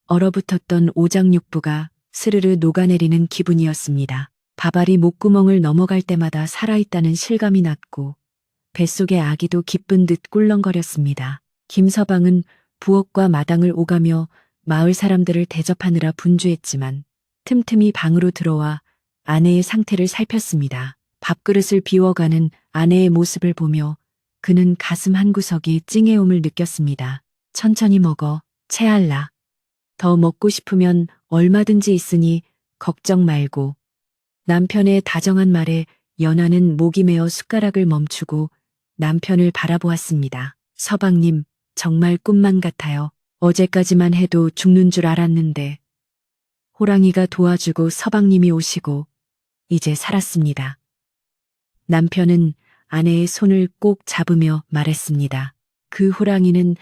얼어붙었던 오장육부가 스르르 녹아내리는 기분이었습니다. 밥알이 목구멍을 넘어갈 때마다 살아있다는 실감이 났고 뱃속의 아기도 기쁜 듯 꿀렁거렸습니다. 김서방은 부엌과 마당을 오가며 마을 사람들을 대접하느라 분주했지만 틈틈이 방으로 들어와 아내의 상태를 살폈습니다. 밥그릇을 비워가는 아내의 모습을 보며 그는 가슴 한구석이 찡해옴을 느꼈습니다. 천천히 먹어, 채알라. 더 먹고 싶으면 얼마든지 있으니 걱정 말고. 남편의 다정한 말에 연화는 목이 메어 숟가락을 멈추고 남편을 바라보았습니다. 서방님, 정말 꿈만 같아요. 어제까지만 해도 죽는 줄 알았는데 호랑이가 도와주고 서방님이 오시고 이제 살았습니다. 남편은 아내의 손을 꼭 잡으며 말했습니다. 그 호랑이는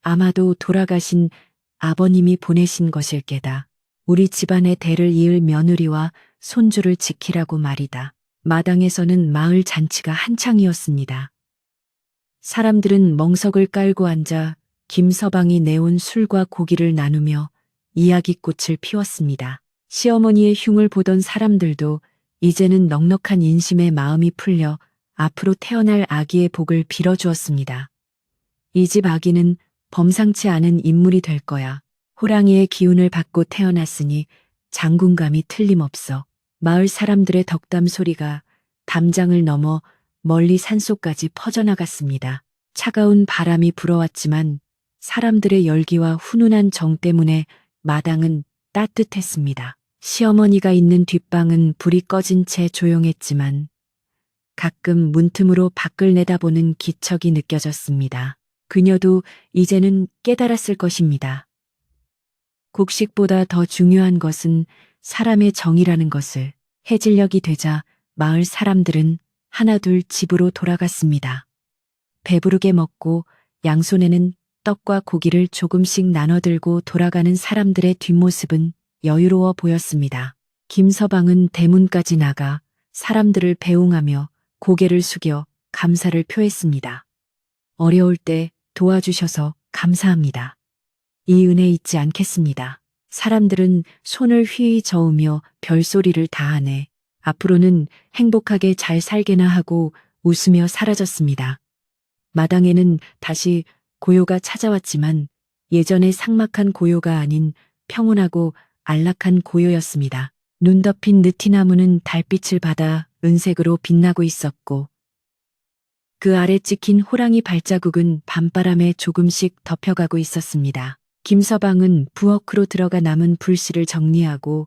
아마도 돌아가신 아버님이 보내신 것일 게다. 우리 집안의 대를 이을 며느리와 손주를 지키라고 말이다. 마당에서는 마을 잔치가 한창이었습니다. 사람들은 멍석을 깔고 앉아 김서방이 내온 술과 고기를 나누며 이야기꽃을 피웠습니다. 시어머니의 흉을 보던 사람들도 이제는 넉넉한 인심의 마음이 풀려 앞으로 태어날 아기의 복을 빌어주었습니다. 이 집 아기는 범상치 않은 인물이 될 거야. 호랑이의 기운을 받고 태어났으니 장군감이 틀림없어. 마을 사람들의 덕담 소리가 담장을 넘어 멀리 산속까지 퍼져나갔습니다. 차가운 바람이 불어왔지만 사람들의 열기와 훈훈한 정 때문에 마당은 따뜻했습니다. 시어머니가 있는 뒷방은 불이 꺼진 채 조용했지만 가끔 문틈으로 밖을 내다보는 기척이 느껴졌습니다. 그녀도 이제는 깨달았을 것입니다. 곡식보다 더 중요한 것은 사람의 정이라는 것을. 해질녘이 되자 마을 사람들은 하나둘 집으로 돌아갔습니다. 배부르게 먹고 양손에는 떡과 고기를 조금씩 나눠들고 돌아가는 사람들의 뒷모습은 여유로워 보였습니다. 김서방은 대문까지 나가 사람들을 배웅하며 고개를 숙여 감사를 표했습니다. 어려울 때 도와주셔서 감사합니다. 이 은혜 잊지 않겠습니다. 사람들은 손을 휘휘 저으며 별소리를 다하네. 앞으로는 행복하게 잘 살게나 하고 웃으며 사라졌습니다. 마당에는 다시 고요가 찾아왔지만 예전의 삭막한 고요가 아닌 평온하고 안락한 고요였습니다. 눈 덮인 느티나무는 달빛을 받아 은색으로 빛나고 있었고 그 아래 찍힌 호랑이 발자국은 밤바람에 조금씩 덮여가고 있었습니다. 김서방은 부엌으로 들어가 남은 불씨를 정리하고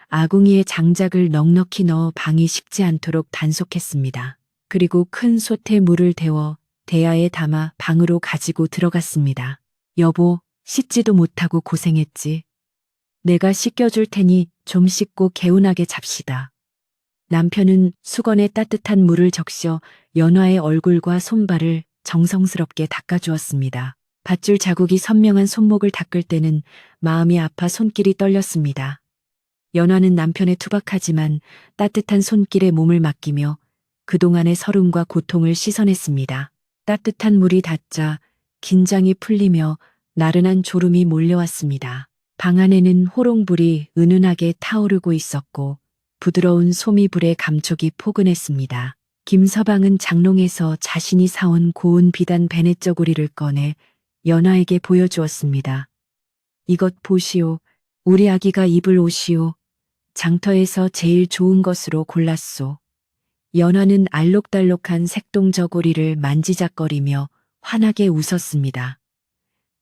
아궁이에 장작을 넉넉히 넣어 방이 식지 않도록 단속했습니다. 그리고 큰 솥에 물을 데워 대야에 담아 방으로 가지고 들어갔습니다. 여보, 씻지도 못하고 고생했지. 내가 씻겨줄 테니 좀 씻고 개운하게 잡시다. 남편은 수건에 따뜻한 물을 적셔 연화의 얼굴과 손발을 정성스럽게 닦아주었습니다. 밧줄 자국이 선명한 손목을 닦을 때는 마음이 아파 손길이 떨렸습니다. 연화는 남편의 투박하지만 따뜻한 손길에 몸을 맡기며 그동안의 서름과 고통을 씻어냈습니다. 따뜻한 물이 닿자 긴장이 풀리며 나른한 졸음이 몰려왔습니다. 방 안에는 호롱불이 은은하게 타오르고 있었고 부드러운 소미불의 감촉이 포근했습니다. 김서방은 장롱에서 자신이 사온 고운 비단 베넷저고리를 꺼내 연화에게 보여주었습니다. 이것 보시오. 우리 아기가 입을 옷이오. 장터에서 제일 좋은 것으로 골랐소. 연화는 알록달록한 색동저고리를 만지작거리며 환하게 웃었습니다.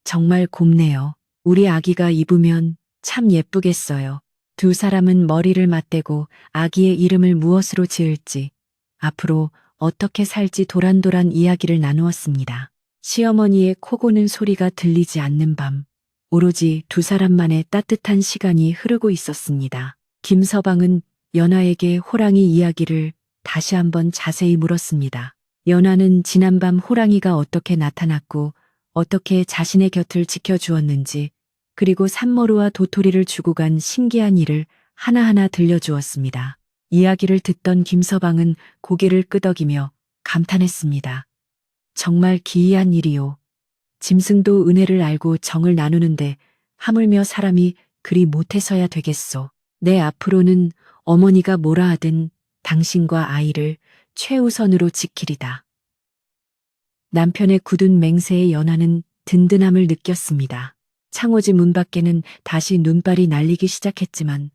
정말 곱네요. 우리 아기가 입으면 참 예쁘겠어요. 두 사람은 머리를 맞대고 아기의 이름을 무엇으로 지을지, 앞으로 어떻게 살지 도란도란 이야기를 나누었습니다. 시어머니의 코 고는 소리가 들리지 않는 밤, 오로지 두 사람만의 따뜻한 시간이 흐르고 있었습니다. 김서방은 연화에게 호랑이 이야기를 다시 한번 자세히 물었습니다. 연화는 지난밤 호랑이가 어떻게 나타났고 어떻게 자신의 곁을 지켜주었는지, 그리고 산머루와 도토리를 주고 간 신기한 일을 하나하나 들려주었습니다. 이야기를 듣던 김서방은 고개를 끄덕이며 감탄했습니다. 정말 기이한 일이요. 짐승도 은혜를 알고 정을 나누는데 하물며 사람이 그리 못해서야 되겠소. 내 앞으로는 어머니가 뭐라 하든 당신과 아이를 최우선으로 지키리다. 남편의 굳은 맹세에 연화는 든든함을 느꼈습니다. 창호지 문 밖에는 다시 눈발이 날리기 시작했지만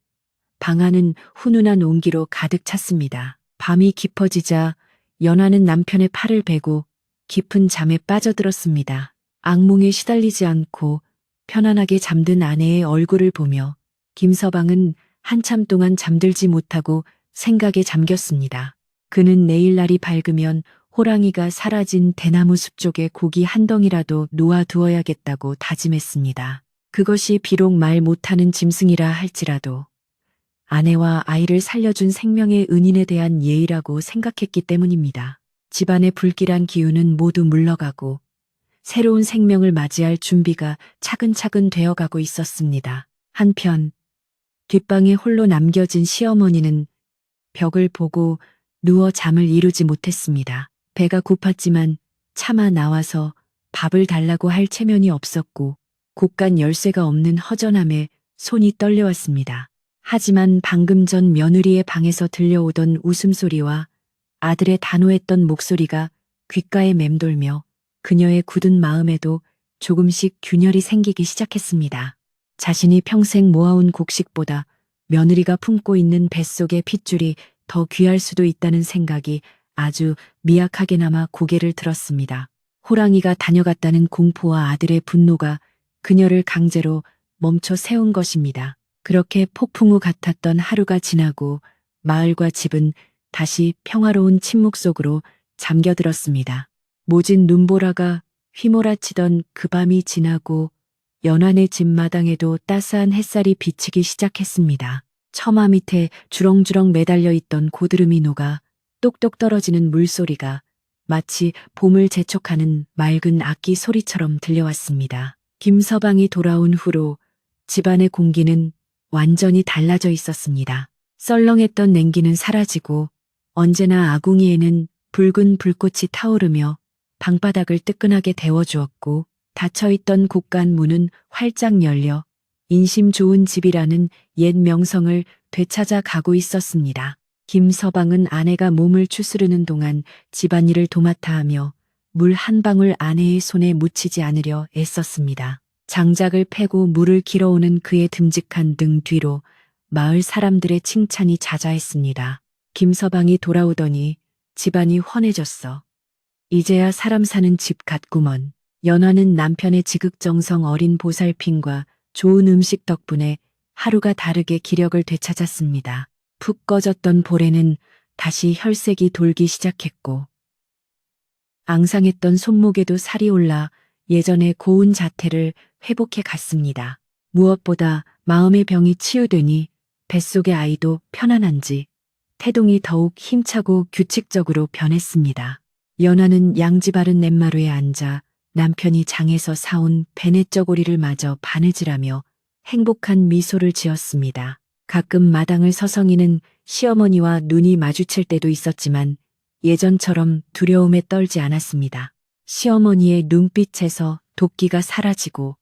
방 안은 훈훈한 온기로 가득 찼습니다. 밤이 깊어지자 연화는 남편의 팔을 베고 깊은 잠에 빠져들었습니다. 악몽에 시달리지 않고 편안하게 잠든 아내의 얼굴을 보며 김서방은 한참 동안 잠들지 못하고 생각에 잠겼습니다. 그는 내일날이 밝으면 호랑이가 사라진 대나무 숲 쪽에 고기 한 덩이라도 놓아두어야겠다고 다짐했습니다. 그것이 비록 말 못하는 짐승이라 할지라도 아내와 아이를 살려준 생명의 은인에 대한 예의라고 생각했기 때문입니다. 집안의 불길한 기운은 모두 물러가고 새로운 생명을 맞이할 준비가 차근차근 되어가고 있었습니다. 한편 뒷방에 홀로 남겨진 시어머니는 벽을 보고 누워 잠을 이루지 못했습니다. 배가 고팠지만 차마 나와서 밥을 달라고 할 체면이 없었고 곳간 열쇠가 없는 허전함에 손이 떨려왔습니다. 하지만 방금 전 며느리의 방에서 들려오던 웃음소리와 아들의 단호했던 목소리가 귓가에 맴돌며 그녀의 굳은 마음에도 조금씩 균열이 생기기 시작했습니다. 자신이 평생 모아온 곡식보다 며느리가 품고 있는 뱃속의 핏줄이 더 귀할 수도 있다는 생각이 아주 미약하게나마 고개를 들었습니다. 호랑이가 다녀갔다는 공포와 아들의 분노가 그녀를 강제로 멈춰 세운 것입니다. 그렇게 폭풍우 같았던 하루가 지나고 마을과 집은 다시 평화로운 침묵 속으로 잠겨들었습니다. 모진 눈보라가 휘몰아치던 그 밤이 지나고 연안의 집 마당에도 따스한 햇살이 비치기 시작했습니다. 처마 밑에 주렁주렁 매달려 있던 고드름이 녹아 똑똑 떨어지는 물소리가 마치 봄을 재촉하는 맑은 악기 소리처럼 들려왔습니다. 김서방이 돌아온 후로 집안의 공기는 완전히 달라져 있었습니다. 썰렁했던 냉기는 사라지고 언제나 아궁이에는 붉은 불꽃이 타오르며 방바닥을 뜨끈하게 데워주었고 닫혀있던 곳간 문은 활짝 열려 인심 좋은 집이라는 옛 명성을 되찾아 가고 있었습니다. 김서방은 아내가 몸을 추스르는 동안 집안일을 도맡아 하며 물 한 방울 아내의 손에 묻히지 않으려 애썼습니다. 장작을 패고 물을 길어오는 그의 듬직한 등 뒤로 마을 사람들의 칭찬이 자자했습니다. 김서방이 돌아오더니 집안이 훤해졌어. 이제야 사람 사는 집 같구먼. 연화는 남편의 지극정성 어린 보살핌과 좋은 음식 덕분에 하루가 다르게 기력을 되찾았습니다. 푹 꺼졌던 볼에는 다시 혈색이 돌기 시작했고 앙상했던 손목에도 살이 올라 예전의 고운 자태를 회복해 갔습니다. 무엇보다 마음의 병이 치유되니 뱃속의 아이도 편안한지 태동이 더욱 힘차고 규칙적으로 변했습니다. 연화는 양지 바른 냇마루에 앉아 남편이 장에서 사온 베넷저고리를 마저 바느질하며 행복한 미소를 지었습니다. 가끔 마당을 서성이는 시어머니와 눈이 마주칠 때도 있었지만 예전처럼 두려움에 떨지 않았습니다. 시어머니의 눈빛에서 도끼가 사라지고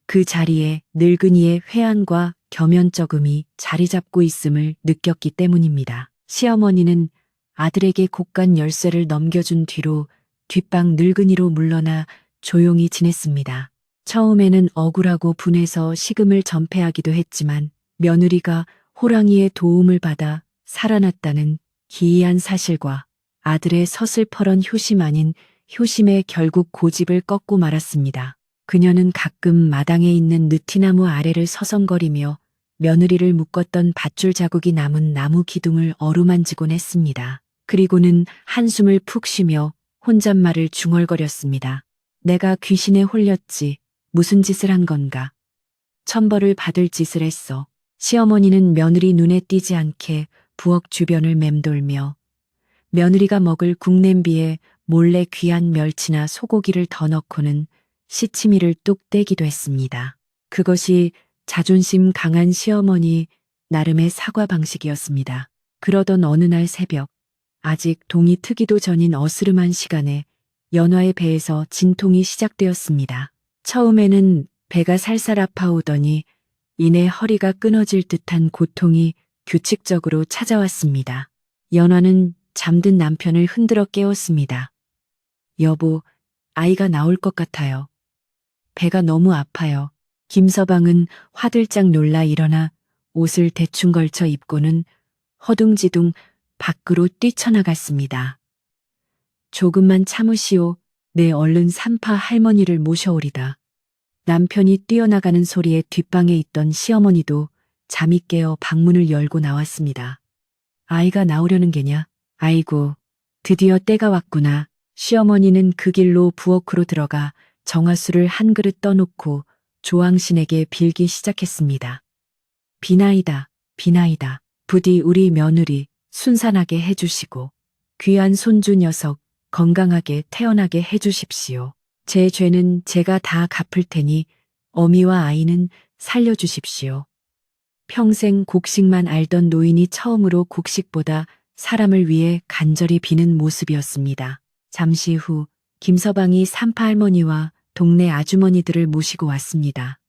그 자리에 늙은이의 회한과 겸연쩍음이 자리 잡고 있음을 느꼈기 때문입니다. 시어머니는 아들에게 곡간 열쇠를 넘겨준 뒤로 뒷방 늙은이로 물러나 조용히 지냈습니다. 처음에는 억울하고 분해서 식음을 전폐하기도 했지만 며느리가 호랑이의 도움을 받아 살아났다는 기이한 사실과 아들의 서슬퍼런 효심 아닌 효심에 결국 고집을 꺾고 말았습니다. 그녀는 가끔 마당에 있는 느티나무 아래를 서성거리며 며느리를 묶었던 밧줄 자국이 남은 나무 기둥을 어루만지곤 했습니다. 그리고는 한숨을 푹 쉬며 혼잣말을 중얼거렸습니다. 내가 귀신에 홀렸지. 무슨 짓을 한 건가. 천벌을 받을 짓을 했어. 시어머니는 며느리 눈에 띄지 않게 부엌 주변을 맴돌며 며느리가 먹을 국냄비에 몰래 귀한 멸치나 소고기를 더 넣고는 시치미를 뚝 떼기도 했습니다. 그것이 자존심 강한 시어머니 나름의 사과 방식이었습니다. 그러던 어느 날 새벽, 아직 동이 트기도 전인 어스름한 시간에 연화의 배에서 진통이 시작되었습니다. 처음에는 배가 살살 아파오더니 이내 허리가 끊어질 듯한 고통이 규칙적으로 찾아왔습니다. 연화는 잠든 남편을 흔들어 깨웠습니다. 여보, 아이가 나올 것 같아요. 배가 너무 아파요. 김서방은 화들짝 놀라 일어나 옷을 대충 걸쳐 입고는 허둥지둥 밖으로 뛰쳐나갔습니다. 조금만 참으시오. 내 얼른 산파 할머니를 모셔오리다. 남편이 뛰어나가는 소리에 뒷방에 있던 시어머니도 잠이 깨어 방문을 열고 나왔습니다. 아이가 나오려는 게냐? 아이고, 드디어 때가 왔구나. 시어머니는 그 길로 부엌으로 들어가 정화수를 한 그릇 떠놓고 조항신에게 빌기 시작했습니다. 비나이다, 비나이다. 부디 우리 며느리 순산하게 해주시고 귀한 손주 녀석 건강하게 태어나게 해주십시오. 제 죄는 제가 다 갚을 테니 어미와 아이는 살려주십시오. 평생 곡식만 알던 노인이 처음으로 곡식보다 사람을 위해 간절히 비는 모습이었습니다. 잠시 후 김서방이 산파 할머니와 동네 아주머니들을 모시고 왔습니다.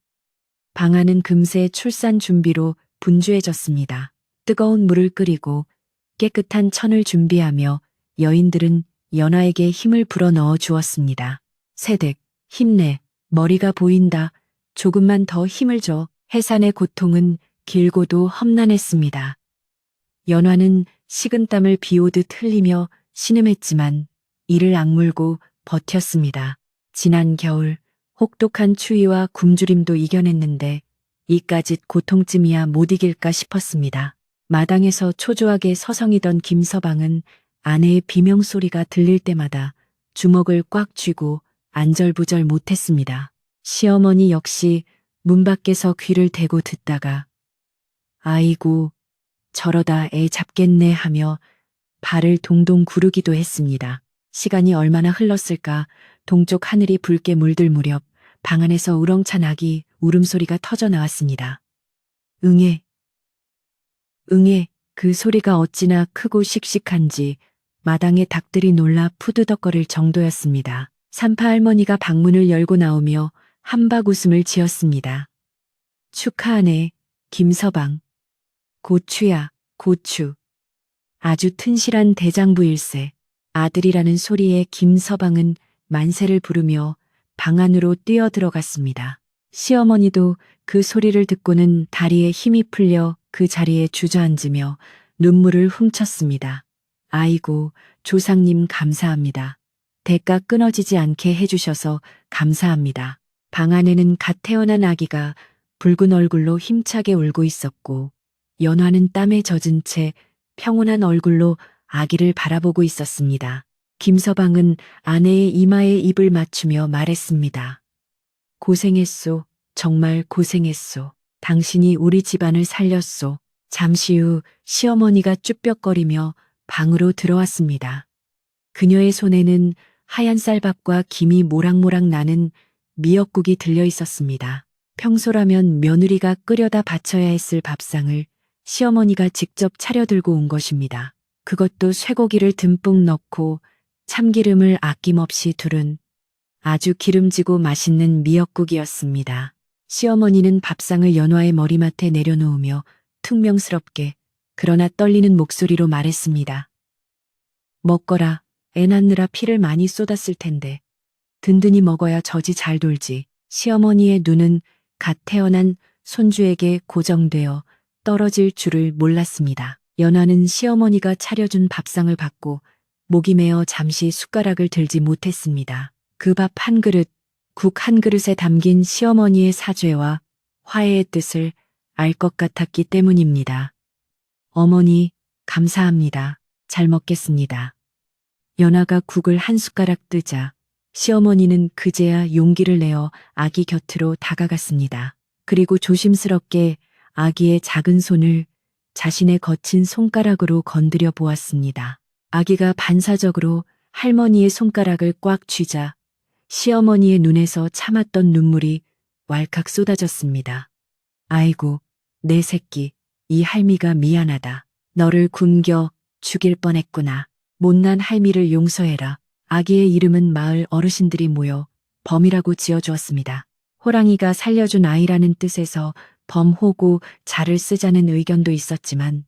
방 안은 금세 출산 준비로 분주해졌습니다. 뜨거운 물을 끓이고 깨끗한 천을 준비하며 여인들은 연화에게 힘을 불어넣어 주었습니다. 세댁, 힘내. 머리가 보인다. 조금만 더 힘을 줘. 해산의 고통은 길고도 험난했습니다. 연화는 식은땀을 비오듯 흘리며 신음했지만 이를 악물고 버텼습니다. 지난 겨울 혹독한 추위와 굶주림도 이겨냈는데 이까짓 고통쯤이야 못 이길까 싶었습니다. 마당에서 초조하게 서성이던 김서방은 아내의 비명소리가 들릴 때마다 주먹을 꽉 쥐고 안절부절 못했습니다. 시어머니 역시 문 밖에서 귀를 대고 듣다가 아이고 저러다 애 잡겠네 하며 발을 동동 구르기도 했습니다. 시간이 얼마나 흘렀을까. 동쪽 하늘이 붉게 물들 무렵 방 안에서 우렁찬 아기 울음소리가 터져 나왔습니다. 응애, 응애. 그 소리가 어찌나 크고 씩씩한지 마당의 닭들이 놀라 푸드덕거릴 정도였습니다. 산파 할머니가 방문을 열고 나오며 한박 웃음을 지었습니다. 축하하네, 김서방. 고추야, 고추. 아주 튼실한 대장부일세. 아들이라는 소리에 김서방은 만세를 부르며 방 안으로 뛰어들어갔습니다. 시어머니도 그 소리를 듣고는 다리에 힘이 풀려 그 자리에 주저앉으며 눈물을 훔쳤습니다. 아이고, 조상님 감사합니다. 대가 끊어지지 않게 해주셔서 감사합니다. 방 안에는 갓 태어난 아기가 붉은 얼굴로 힘차게 울고 있었고 연화는 땀에 젖은 채 평온한 얼굴로 아기를 바라보고 있었습니다. 김서방은 아내의 이마에 입을 맞추며 말했습니다. 고생했소. 정말 고생했소. 당신이 우리 집안을 살렸소. 잠시 후 시어머니가 쭈뼛거리며 방으로 들어왔습니다. 그녀의 손에는 하얀 쌀밥과 김이 모락모락 나는 미역국이 들려 있었습니다. 평소라면 며느리가 끓여다 바쳐야 했을 밥상을 시어머니가 직접 차려들고 온 것입니다. 그것도 쇠고기를 듬뿍 넣고 참기름을 아낌없이 두른 아주 기름지고 맛있는 미역국이었습니다. 시어머니는 밥상을 연화의 머리맡에 내려놓으며 퉁명스럽게 그러나 떨리는 목소리로 말했습니다. 먹거라. 애 낳느라 피를 많이 쏟았을 텐데. 든든히 먹어야 젖이 잘 돌지. 시어머니의 눈은 갓 태어난 손주에게 고정되어 떨어질 줄을 몰랐습니다. 연화는 시어머니가 차려준 밥상을 받고 목이 메어 잠시 숟가락을 들지 못했습니다. 그 밥 한 그릇, 국 한 그릇에 담긴 시어머니의 사죄와 화해의 뜻을 알 것 같았기 때문입니다. 어머니, 감사합니다. 잘 먹겠습니다. 연화가 국을 한 숟가락 뜨자 시어머니는 그제야 용기를 내어 아기 곁으로 다가갔습니다. 그리고 조심스럽게 아기의 작은 손을 자신의 거친 손가락으로 건드려 보았습니다. 아기가 반사적으로 할머니의 손가락을 꽉 쥐자 시어머니의 눈에서 참았던 눈물이 왈칵 쏟아졌습니다. 아이고, 내 새끼, 이 할미가 미안하다. 너를 굶겨 죽일 뻔했구나. 못난 할미를 용서해라. 아기의 이름은 마을 어르신들이 모여 범이라고 지어주었습니다. 호랑이가 살려준 아이라는 뜻에서 범호고 자를 쓰자는 의견도 있었지만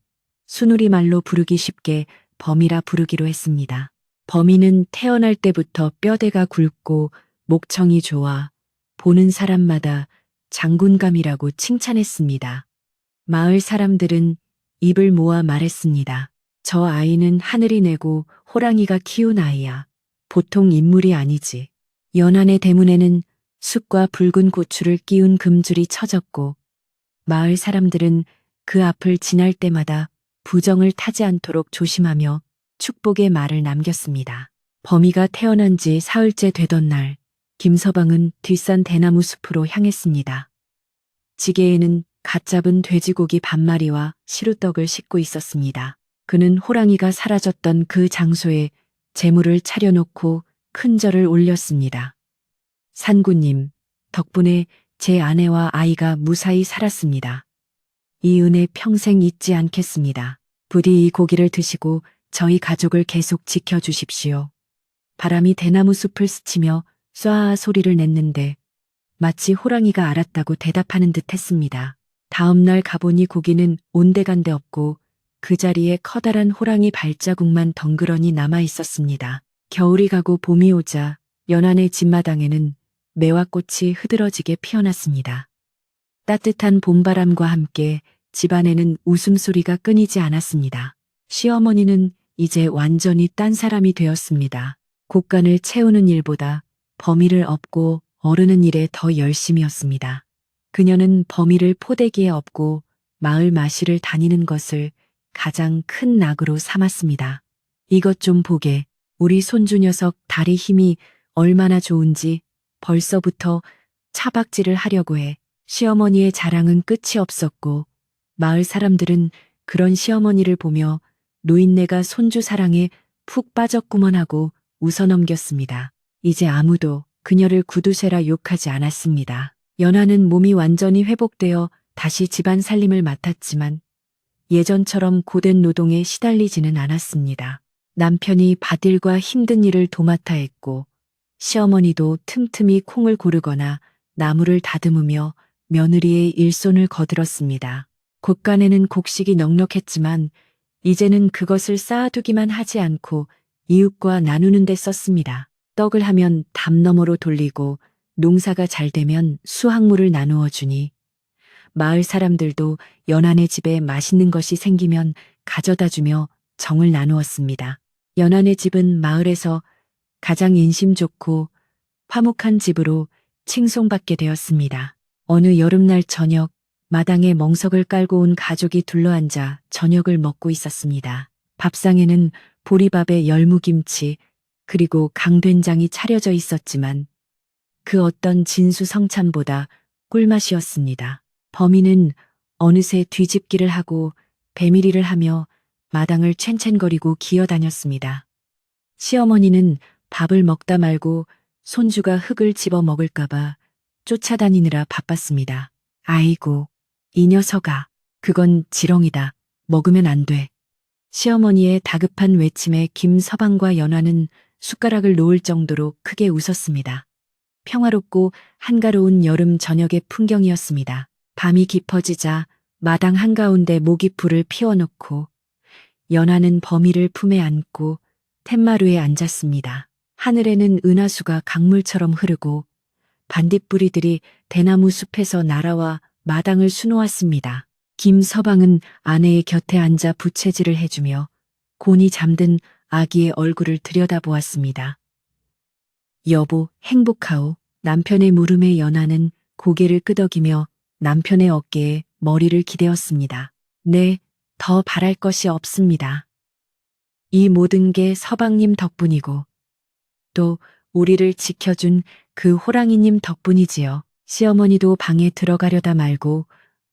순우리 말로 부르기 쉽게 범이라 부르기로 했습니다. 범이는 태어날 때부터 뼈대가 굵고 목청이 좋아 보는 사람마다 장군감이라고 칭찬했습니다. 마을 사람들은 입을 모아 말했습니다. 저 아이는 하늘이 내고 호랑이가 키운 아이야. 보통 인물이 아니지. 연안의 대문에는 숯과 붉은 고추를 끼운 금줄이 쳐졌고 마을 사람들은 그 앞을 지날 때마다 부정을 타지 않도록 조심하며 축복의 말을 남겼습니다. 범이가 태어난 지 사흘째 되던 날, 김서방은 뒷산 대나무 숲으로 향했습니다. 지게에는 갓 잡은 돼지고기 반마리와 시루떡을 싣고 있었습니다. 그는 호랑이가 사라졌던 그 장소에 재물을 차려놓고 큰 절을 올렸습니다. 산구님, 덕분에 제 아내와 아이가 무사히 살았습니다. 이 은혜 평생 잊지 않겠습니다. 부디 이 고기를 드시고 저희 가족을 계속 지켜주십시오. 바람이 대나무 숲을 스치며 쏴아 소리를 냈는데 마치 호랑이가 알았다고 대답하는 듯 했습니다. 다음 날 가보니 고기는 온데간데 없고 그 자리에 커다란 호랑이 발자국만 덩그러니 남아 있었습니다. 겨울이 가고 봄이 오자 연안의 집마당에는 매화꽃이 흐드러지게 피어났습니다. 따뜻한 봄바람과 함께 집안에는 웃음소리가 끊이지 않았습니다. 시어머니는 이제 완전히 딴 사람이 되었습니다. 곡간을 채우는 일보다 범이를 업고 어르는 일에 더 열심이었습니다. 그녀는 범이를 포대기에 업고 마을 마실을 다니는 것을 가장 큰 낙으로 삼았습니다. 이것 좀 보게. 우리 손주 녀석 다리 힘이 얼마나 좋은지 벌써부터 차박질을 하려고 해. 시어머니의 자랑은 끝이 없었고 마을 사람들은 그런 시어머니를 보며 노인네가 손주 사랑에 푹 빠졌구먼 하고 웃어넘겼습니다. 이제 아무도 그녀를 구두쇠라 욕하지 않았습니다. 연하는 몸이 완전히 회복되어 다시 집안 살림을 맡았지만 예전처럼 고된 노동에 시달리지는 않았습니다. 남편이 밭일과 힘든 일을 도맡아 했고 시어머니도 틈틈이 콩을 고르거나 나무를 다듬으며 며느리의 일손을 거들었습니다. 곳간에는 곡식이 넉넉했지만 이제는 그것을 쌓아두기만 하지 않고 이웃과 나누는 데 썼습니다. 떡을 하면 담 너머로 돌리고 농사가 잘 되면 수확물을 나누어 주니 마을 사람들도 연안의 집에 맛있는 것이 생기면 가져다 주며 정을 나누었습니다. 연안의 집은 마을에서 가장 인심 좋고 화목한 집으로 칭송받게 되었습니다. 어느 여름날 저녁, 마당에 멍석을 깔고 온 가족이 둘러앉아 저녁을 먹고 있었습니다. 밥상에는 보리밥에 열무김치 그리고 강된장이 차려져 있었지만 그 어떤 진수성찬보다 꿀맛이었습니다. 범인은 어느새 뒤집기를 하고 배밀이를 하며 마당을 챈챈거리고 기어다녔습니다. 시어머니는 밥을 먹다 말고 손주가 흙을 집어 먹을까봐 쫓아다니느라 바빴습니다. 아이고, 이 녀석아, 그건 지렁이다. 먹으면 안 돼. 시어머니의 다급한 외침에 김서방과 연화는 숟가락을 놓을 정도로 크게 웃었습니다. 평화롭고 한가로운 여름 저녁의 풍경이었습니다. 밤이 깊어지자 마당 한가운데 모깃불을 피워놓고 연화는 범이를 품에 안고 툇마루에 앉았습니다. 하늘에는 은하수가 강물처럼 흐르고 반딧불이들이 대나무 숲에서 날아와 마당을 수놓았습니다. 김서방은 아내의 곁에 앉아 부채질을 해주며 곤히 잠든 아기의 얼굴을 들여다보았습니다. 여보, 행복하오. 남편의 물음에 연하는 고개를 끄덕이며 남편의 어깨에 머리를 기대었습니다. 네, 더 바랄 것이 없습니다. 이 모든 게 서방님 덕분이고 또 우리를 지켜준 그 호랑이님 덕분이지요. 시어머니도 방에 들어가려다 말고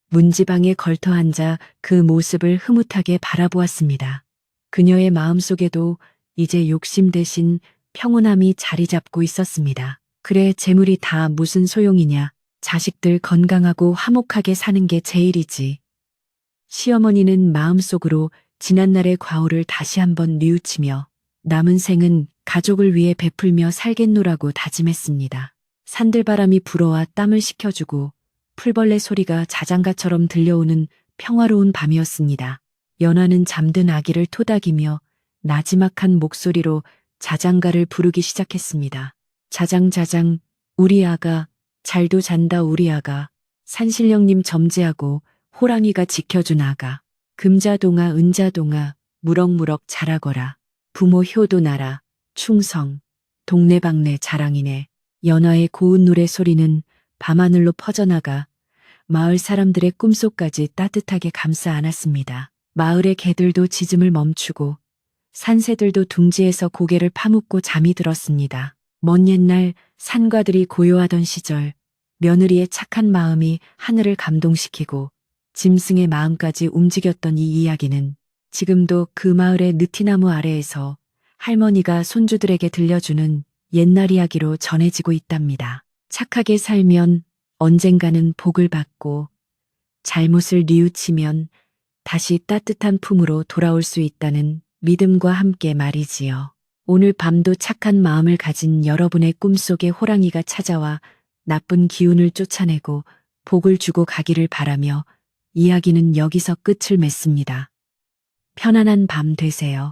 문지방에 걸터 앉아 그 모습을 흐뭇하게 바라보았습니다. 그녀의 마음속에도 이제 욕심 대신 평온함이 자리 잡고 있었습니다. 그래, 재물이 다 무슨 소용이냐. 자식들 건강하고 화목하게 사는 게 제일이지. 시어머니는 마음속으로 지난날의 과오를 다시 한번 뉘우치며 남은 생은 가족을 위해 베풀며 살겠노라고 다짐했습니다. 산들바람이 불어와 땀을 식혀주고 풀벌레 소리가 자장가처럼 들려오는 평화로운 밤이었습니다. 연화는 잠든 아기를 토닥이며 나지막한 목소리로 자장가를 부르기 시작했습니다. 자장자장 우리 아가 잘도 잔다 우리 아가 산신령님 점지하고 호랑이가 지켜준 아가 금자동아 은자동아 무럭무럭 자라거라 부모 효도 나라 충성 동네방네 자랑이네. 연화의 고운 노래 소리는 밤하늘로 퍼져나가 마을 사람들의 꿈속까지 따뜻하게 감싸 안았습니다. 마을의 개들도 짖음을 멈추고 산새들도 둥지에서 고개를 파묻고 잠이 들었습니다. 먼 옛날 산과들이 고요하던 시절 며느리의 착한 마음이 하늘을 감동시키고 짐승의 마음까지 움직였던 이 이야기는 지금도 그 마을의 느티나무 아래에서 할머니가 손주들에게 들려주는 옛날 이야기로 전해지고 있답니다. 착하게 살면 언젠가는 복을 받고 잘못을 뉘우치면 다시 따뜻한 품으로 돌아올 수 있다는 믿음과 함께 말이지요. 오늘 밤도 착한 마음을 가진 여러분의 꿈속에 호랑이가 찾아와 나쁜 기운을 쫓아내고 복을 주고 가기를 바라며 이야기는 여기서 끝을 맺습니다. 편안한 밤 되세요.